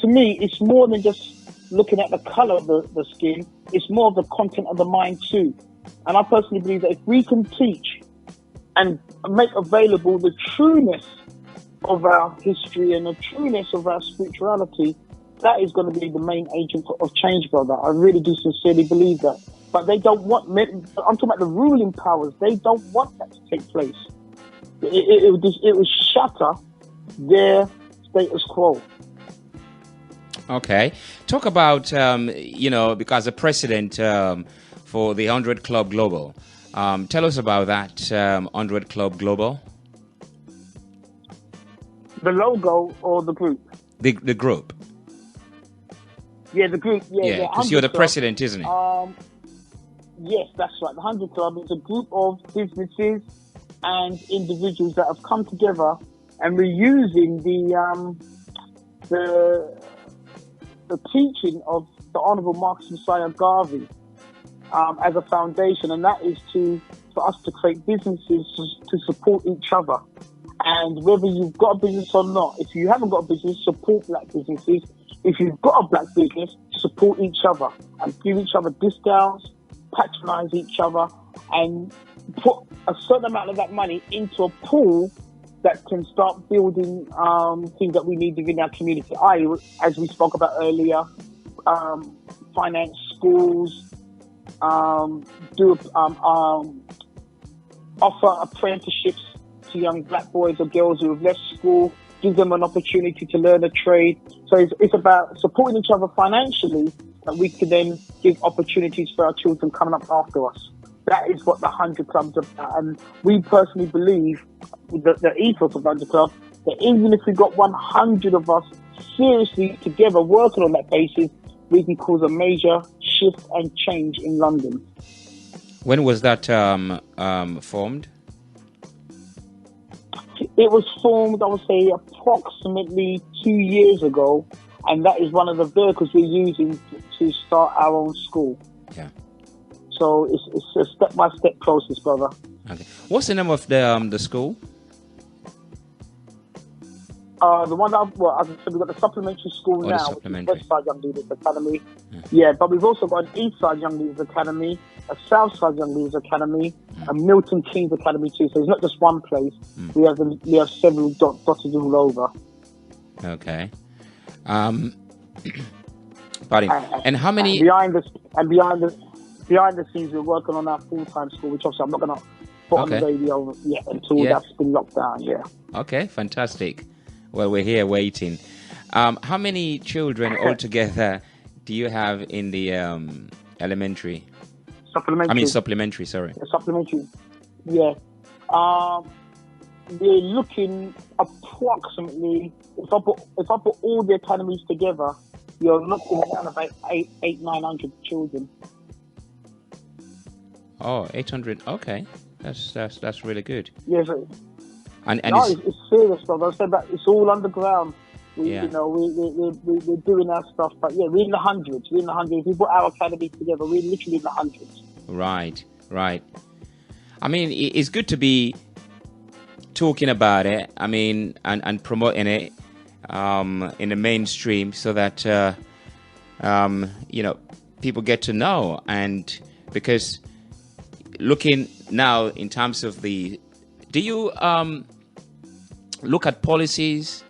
to me, it's more than just looking at the colour of the skin. It's more of the content of the mind too. And I personally believe that if we can teach and make available the trueness of our history and the trueness of our spirituality, that is going to be the main agent of change, brother. I really do sincerely believe that. But they don't want, I'm talking about the ruling powers, they don't want that to take place. It would shatter their status quo. Okay. Talk about, because the president for the 100 Club Global, tell us about that 100 Club Global. The logo or the group? The group. Yeah, the group. Yeah, because you're the president, isn't it? Yes, that's right. The 100 Club is a group of businesses and individuals that have come together, and we're using the teaching of the Honourable Marcus Messiah Garvey as a foundation, and that is for us to create businesses to support each other. And whether you've got a business or not, if you haven't got a business, support black businesses. If you've got a black business, support each other and give each other discounts, patronize each other, and put a certain amount of that money into a pool that can start building things that we need within our community. As we spoke about earlier, finance schools, offer apprenticeships to young black boys or girls who have left school, give them an opportunity to learn a trade. So it's about supporting each other financially, that we can then give opportunities for our children coming up after us. That is what the 100 Club's about. And we personally believe, with the ethos of the 100 Club, that even if we got 100 of us seriously together working on that basis, we can cause a major shift and change in London. When was that formed? It was formed, I would say, approximately 2 years ago, and that is one of the vehicles we're using to start our own school. Yeah. So it's a step-by-step process, brother. Okay. What's the name of the school? The one that, as I said, we've got the supplementary school now, which is Westside Young Leaders Academy. Yeah, but we've also got an Eastside Young Leaders Academy, a Southside Young Leaders Academy, a Milton Keynes Academy too. So it's not just one place. We have several dotted all over. Okay. And how many? Behind the scenes, we're working on our full-time school, which obviously I'm not going to put on the radio yet until that's been locked down. Yeah. Okay, fantastic. Well, we're here waiting. How many children altogether do you have in the elementary? Supplementary, sorry. Supplementary, yeah. We're looking approximately, if I put all the academies together, you're looking at about 900 children. Oh, 800. Okay, that's really good. Yes. It's serious, brother. I said that it's all underground. We're doing our stuff, but yeah, we're in the hundreds. If we put our academies together, we're literally in the hundreds. Right. I mean, it's good to be talking about it. I mean, and promoting it in the mainstream so that people get to know. And because looking now in terms of do you look at policies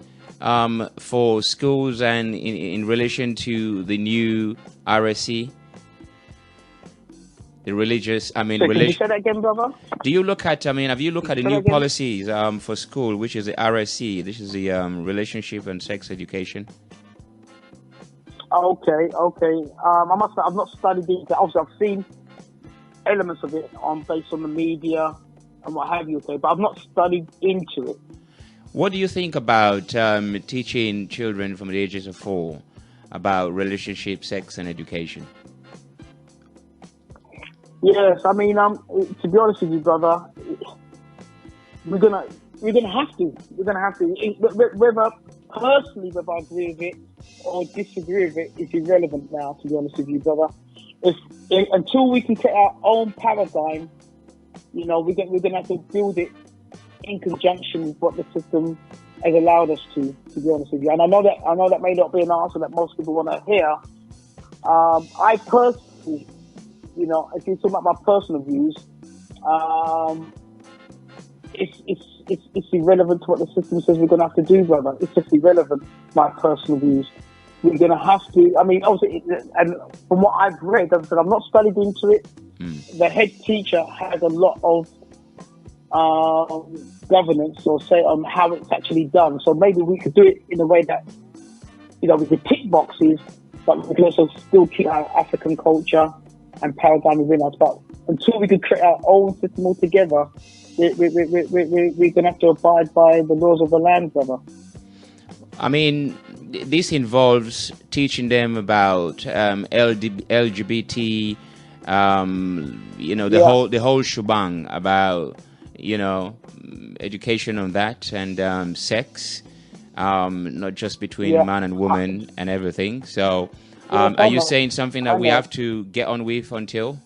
for schools and in relation to the new RSC? The religious, Can you say that again, brother? Do you look at, have you looked at the new policies for school, which is the RSC? This is the Relationship and Sex Education. Okay. I must say, I've not studied it. Obviously, I've seen elements of it based on the media and what have you, okay, but I've not studied into it. What do you think about teaching children from the ages of 4 about relationship, sex, and education? Yes, I mean, to be honest with you, brother, we're gonna have to. Whether I agree with it or disagree with it is irrelevant now. To be honest with you, brother, until we can create our own paradigm, we're gonna have to build it in conjunction with what the system has allowed us to. To be honest with you, and I know that may not be an answer that most people want to hear. I personally. If you're talking about my personal views, it's irrelevant to what the system says we're going to have to do, brother. It's just irrelevant, my personal views. We're going to have to, obviously, and from what I've read, as I said, I've not studied into it. The head teacher has a lot of governance or say on how it's actually done. So maybe we could do it in a way that, we could tick boxes, but we can also still keep our African culture and paradigm within us. But until we can create our own system altogether, we're going to have to abide by the laws of the land, brother. I mean, this involves teaching them about LGBT, the whole shebang about, education on that and sex, not just between man and woman and everything. So. Are you saying something that we have to get on with until?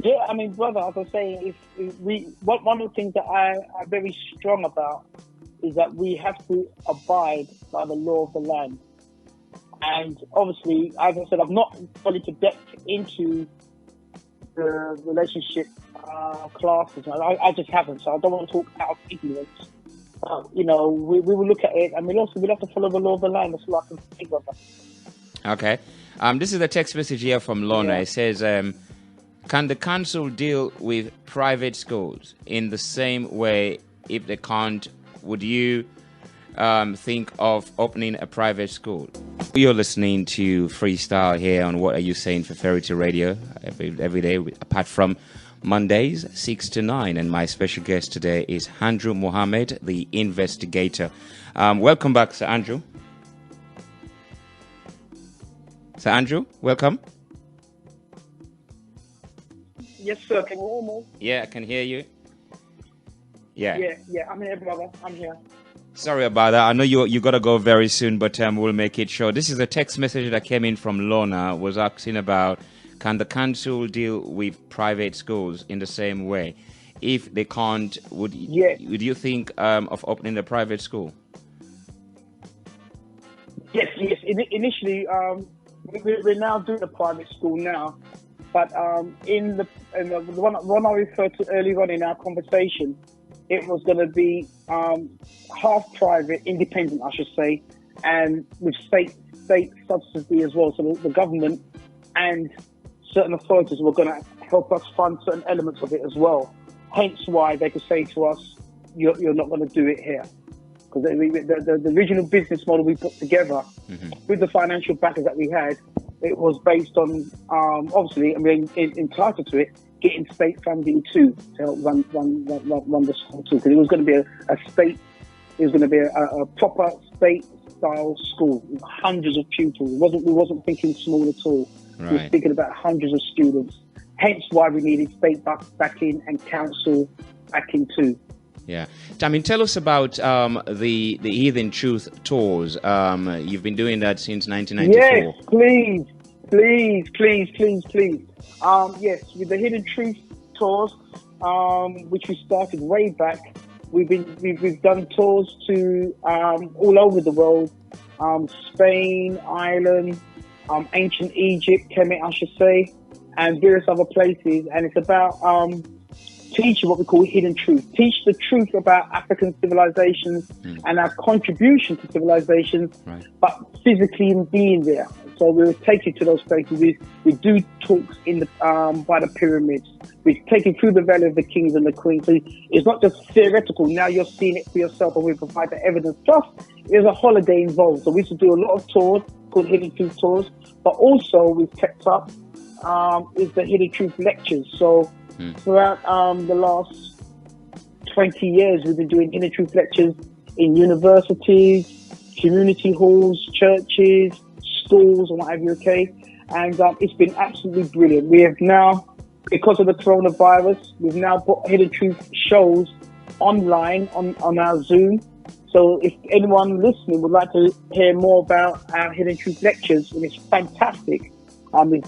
Yeah, brother, as I say, one of the things that I'm very strong about is that we have to abide by the law of the land. And obviously, as I said, I've not fully to depth into the relationship classes. I just haven't, so I don't want to talk out of ignorance. We will look at it, and we'll have to follow the law of the land. That's all I can think of. Okay. This is a text message here from Lorna. It says, can the council deal with private schools in the same way? If they can't, would you think of opening a private school? You're listening to Freestyle here on What Are You Saying for Feferity Radio every day, apart from Mondays, 6 to 9. And my special guest today is Andrew Mohammad, the investigator. Welcome back, Sir Andrew. Sir Andrew, welcome. Yes, sir. Can you hear me? Yeah, I can hear you. Yeah, I'm here, brother. I'm here. Sorry about that. I know you got to go very soon, but we'll make it short. This is a text message that came in from Lorna, was asking about, can the council deal with private schools in the same way? If they can't, would you think of opening a private school? Yes. Initially, we're now doing a private school now, but in the one I referred to earlier on in our conversation, it was going to be half private, independent, I should say, and with state subsidy as well. So the government and certain authorities were going to help us fund certain elements of it as well. Hence why they could say to us, you're not going to do it here. Because the original business model we put together with the financial backers that we had, it was based on, obviously, entitled to it, getting state funding too to help run the school too. Because it was going to be a proper state-style school with hundreds of pupils. We wasn't thinking small at all. Right. We were thinking about hundreds of students. Hence why we needed state backing and council backing too. Yeah. Tell us about the Heathen Truth tours. You've been doing that since 1994. Yes, please. Please. Yes, with the Hidden Truth tours, which we started way back, we've done tours to all over the world, Spain, Ireland, ancient Egypt, Kemet, I should say, and various other places. And it's about teaching what we call hidden truth. Teach the truth about African civilizations and our contribution to civilizations, but physically in being there. So we'll take you to those places. We do talks in the by the pyramids. We take you through the Valley of the Kings and the Queens. So it's not just theoretical. Now you're seeing it for yourself, and we provide the evidence. Plus, there's a holiday involved. So we used to do a lot of tours called Hidden Truth tours. But also we've kept up is the Hidden Truth lectures. So throughout the last 20 years, we've been doing Hidden Truth lectures in universities, community halls, churches, schools, and whatever, okay? And it's been absolutely brilliant. We have now, because of the coronavirus, we've now put Hidden Truth shows online on our Zoom. So if anyone listening would like to hear more about our Hidden Truth lectures, and it's fantastic.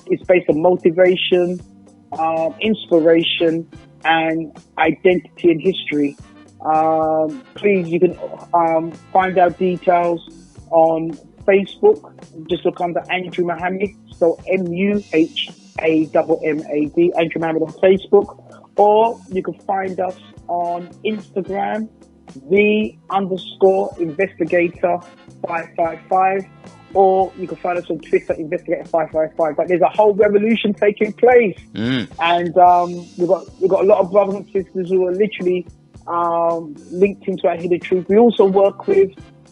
It's based on motivation, inspiration, and identity and history. Please, you can find out details on Facebook. Just look under Andrew Mohammad, so MUHAMMAD, Andrew Mohammad on Facebook. Or you can find us on Instagram, _investigator 555. Or you can find us on Twitter, investigator 555. But there's a whole revolution taking place. And we've got a lot of brothers and sisters who are literally linked into our Hidden Truth. We also work with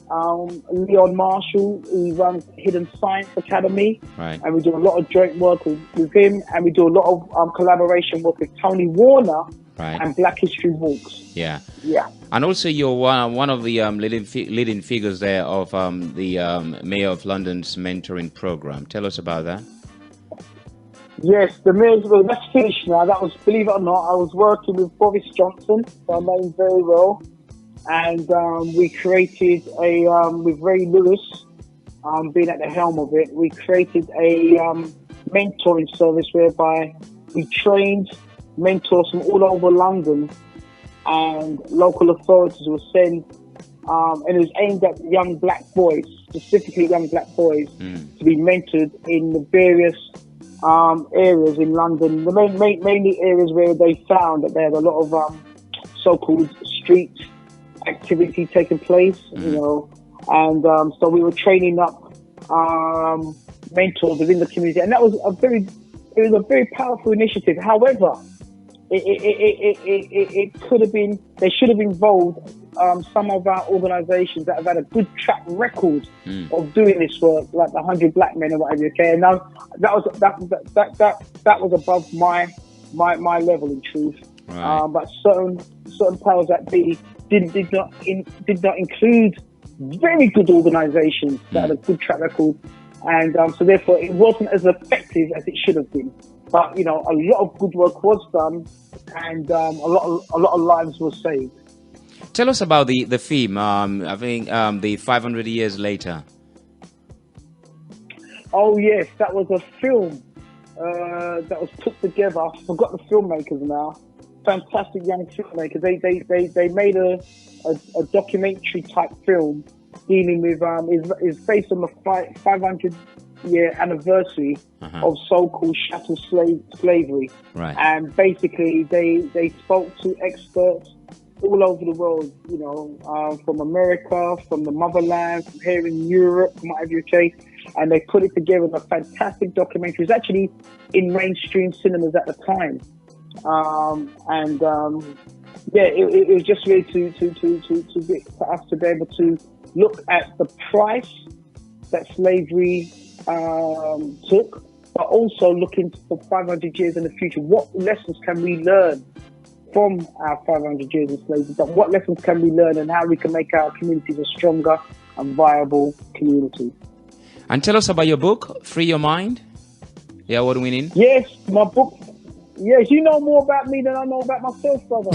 Leon Marshall, who runs Hidden Science Academy. And we do a lot of joint work with him. And we do a lot of collaboration work with Tony Warner and Black History Walks. Yeah. Yeah. And also you're one of the leading figures there of the Mayor of London's mentoring program. Tell us about that. Yes, the Mayor's, well, that's finished now. That was, believe it or not, I was working with Boris Johnson, so I know him very well. And we created with Ray Lewis being at the helm of it, we created a mentoring service whereby we trained mentors from all over London, and local authorities will send, and it was aimed at young black boys, specifically young black boys, to be mentored in the various areas in London. The mainly areas where they found that they had a lot of so-called street activity taking place, you know, and so we were training up mentors within the community, and that was a very powerful initiative. However, it could have been, they should have involved some of our organisations that have had a good track record of doing this work, like the 100 Black Men and whatever. Okay, and now that was above my level in truth. But certain powers that be did not include very good organisations that had a good track record, and so therefore it wasn't as effective as it should have been. But you know, a lot of good work was done, and a lot of lives were saved. Tell us about the theme. I think the 500 years later. Oh yes, that was a film that was put together. I forgot the filmmakers now. Fantastic young filmmakers. They made a documentary type film dealing with is based on the 500-year anniversary of so-called chattel slavery. And basically they spoke to experts all over the world, you know, from America, from the motherland, from here in Europe, from whatever you say, and they put it together in a fantastic documentary. It was actually in mainstream cinemas at the time. It was just really for us to be able to look at the price that slavery took, but also looking for 500 years in the future. What lessons can we learn from our 500 years of slavery? But what lessons can we learn, and how we can make our communities a stronger and viable community? And tell us about your book, Free Your Mind, the award-winning. Yes, my book Yes, you know more about me than I know about myself, brother.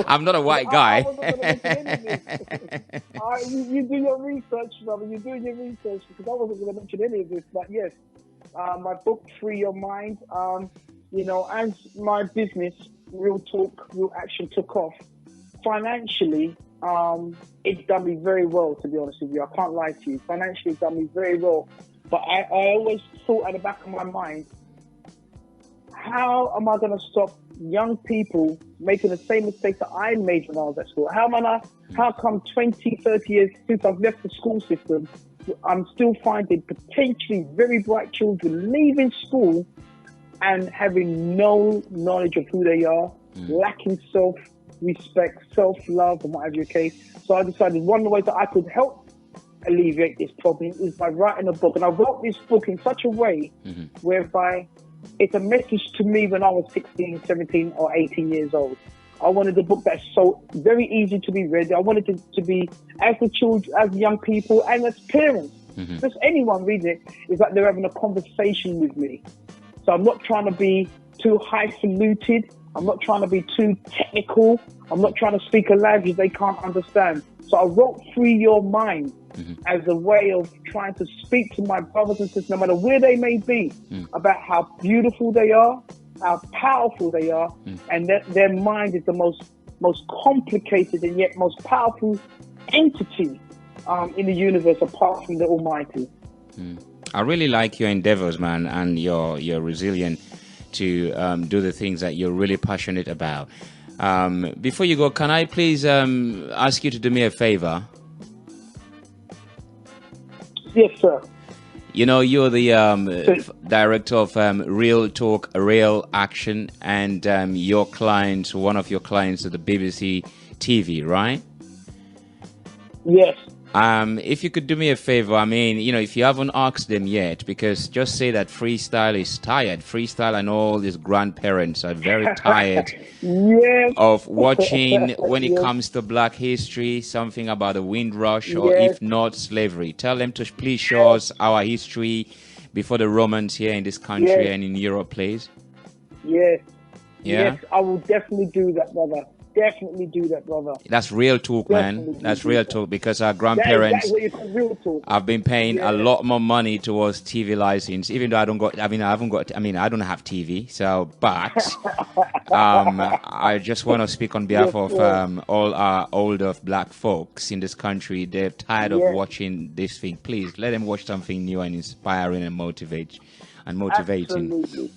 I'm not a white guy. I wasn't going to mention any of this. You do your research, brother. You do your research, because I wasn't going to mention any of this. But yes, my book, Free Your Mind, you know, as my business, Real Talk, Real Action, took off, financially, it's done me very well, to be honest with you. I can't lie to you. Financially, it's done me very well. But I always thought at the back of my mind, how am I going to stop young people making the same mistakes that I made when I was at school? How come 20, 30 years since I've left the school system, I'm still finding potentially very bright children leaving school and having no knowledge of who they are, lacking self-respect, self-love, and whatever your case. So I decided one of the ways that I could help alleviate this problem is by writing a book. And I wrote this book in such a way whereby it's a message to me when I was 16, 17, or 18 years old. I wanted a book that's so very easy to be read. I wanted it to be, as the children, as young people, and as parents, just anyone reading it, is like they're having a conversation with me. So I'm not trying to be too highfalutin. I'm not trying to be too technical. I'm not trying to speak a language they can't understand. So I wrote Free Your Mind as a way of trying to speak to my brothers and sisters, no matter where they may be, about how beautiful they are, how powerful they are, and that their mind is the most complicated and yet most powerful entity in the universe, apart from the Almighty. I really like your endeavors, man, and your resilient to do the things that you're really passionate about. Before you go, can I please ask you to do me a favor? Yes, sir. You know, you're the director of Real Talk, Real Action, and your client, one of your clients, is the BBC TV, right? Yes. If you could do me a favor, I mean, you know, if you haven't asked them yet, because just say that Freestyle is tired. Freestyle and all these grandparents are very tired of watching, when it comes to Black history, something about the Windrush, or if not, slavery. Tell them to please show us our history before the Romans here in this country and in Europe, please. Yes. Yeah? Yes, I will definitely do that, brother. Definitely do that, brother. That's real talk, man. That's real talk, because our grandparents have been paying a lot more money towards TV license, even though I don't have TV. So, but I just want to speak on behalf of all our older Black folks in this country. They're tired of watching this thing. Please let them watch something new and inspiring and motivating. Absolutely.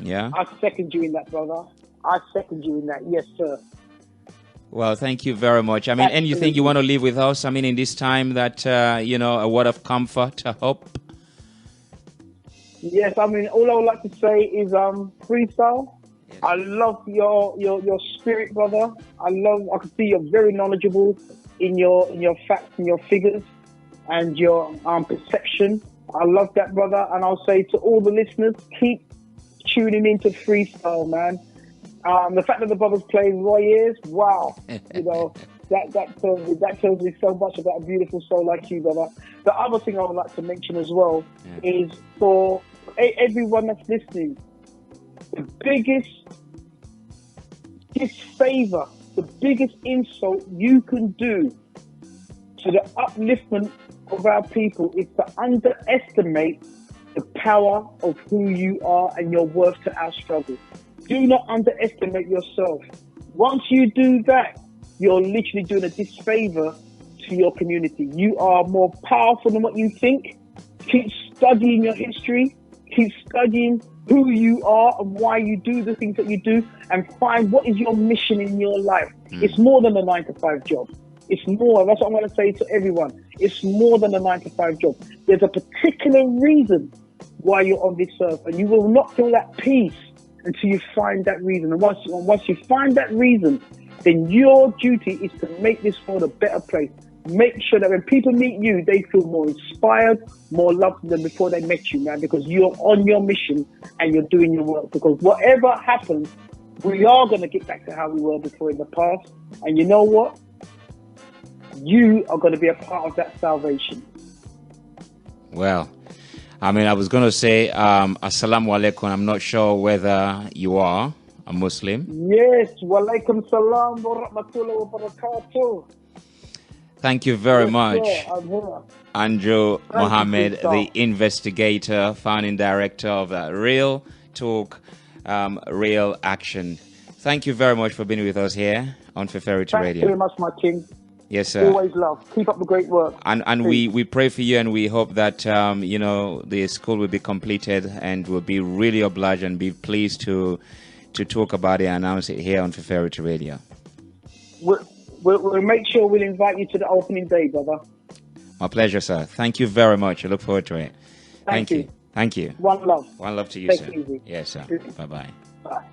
Yeah. I second you in that, brother. I second you in that. Yes, sir. Well, thank you very much. I mean, anything you want to leave with us? I mean, in this time that, you know, a word of comfort, a hope? Yes, I mean, all I would like to say is Freestyle. Yes. I love your spirit, brother. I can see you're very knowledgeable in your facts and your figures and your perception. I love that, brother. And I'll say to all the listeners, keep tuning into Freestyle, man. The fact that the brother's playing Roy Ayers, wow, you know, that tells me so much about a beautiful soul like you, brother. The other thing I would like to mention as well is for everyone that's listening, the biggest disfavor, the biggest insult you can do to the upliftment of our people is to underestimate the power of who you are and your worth to our struggle. Do not underestimate yourself. Once you do that, you're literally doing a disfavor to your community. You are more powerful than what you think. Keep studying your history. Keep studying who you are and why you do the things that you do, and find what is your mission in your life. It's more than a 9-to-5 job. It's more. That's what I'm going to say to everyone. It's more than a 9-to-5 job. There's a particular reason why you're on this earth, and you will not feel at peace until you find that reason. And once you find that reason, then your duty is to make this world a better place. Make sure that when people meet you, they feel more inspired, more loved than before they met you, man, because you're on your mission and you're doing your work. Because whatever happens, we are going to get back to how we were before in the past. And you know what? You are going to be a part of that salvation. Well, I mean, I was going to say, Assalamu alaikum. I'm not sure whether you are a Muslim. Yes, walaikum salam wa rahmatullahi wa barakatuh. Thank you very much. Sir, I'm here. Andrew Mohammad, you, the investigator, founding director of Real Talk, Real Action. Thank you very much for being with us here on Feferity Radio. Thank you very much, my king. Yes, sir. Always love. Keep up the great work. And we pray for you, and we hope that you know, the school will be completed, and we'll be really obliged and be pleased to talk about it and announce it here on Feferity Radio. We'll make sure we'll invite you to the opening day, brother. My pleasure, sir. Thank you very much. I look forward to it. Thank you. Thank you. One love. One love to you, Take sir. it easy. Yes, sir. Bye-bye. Bye.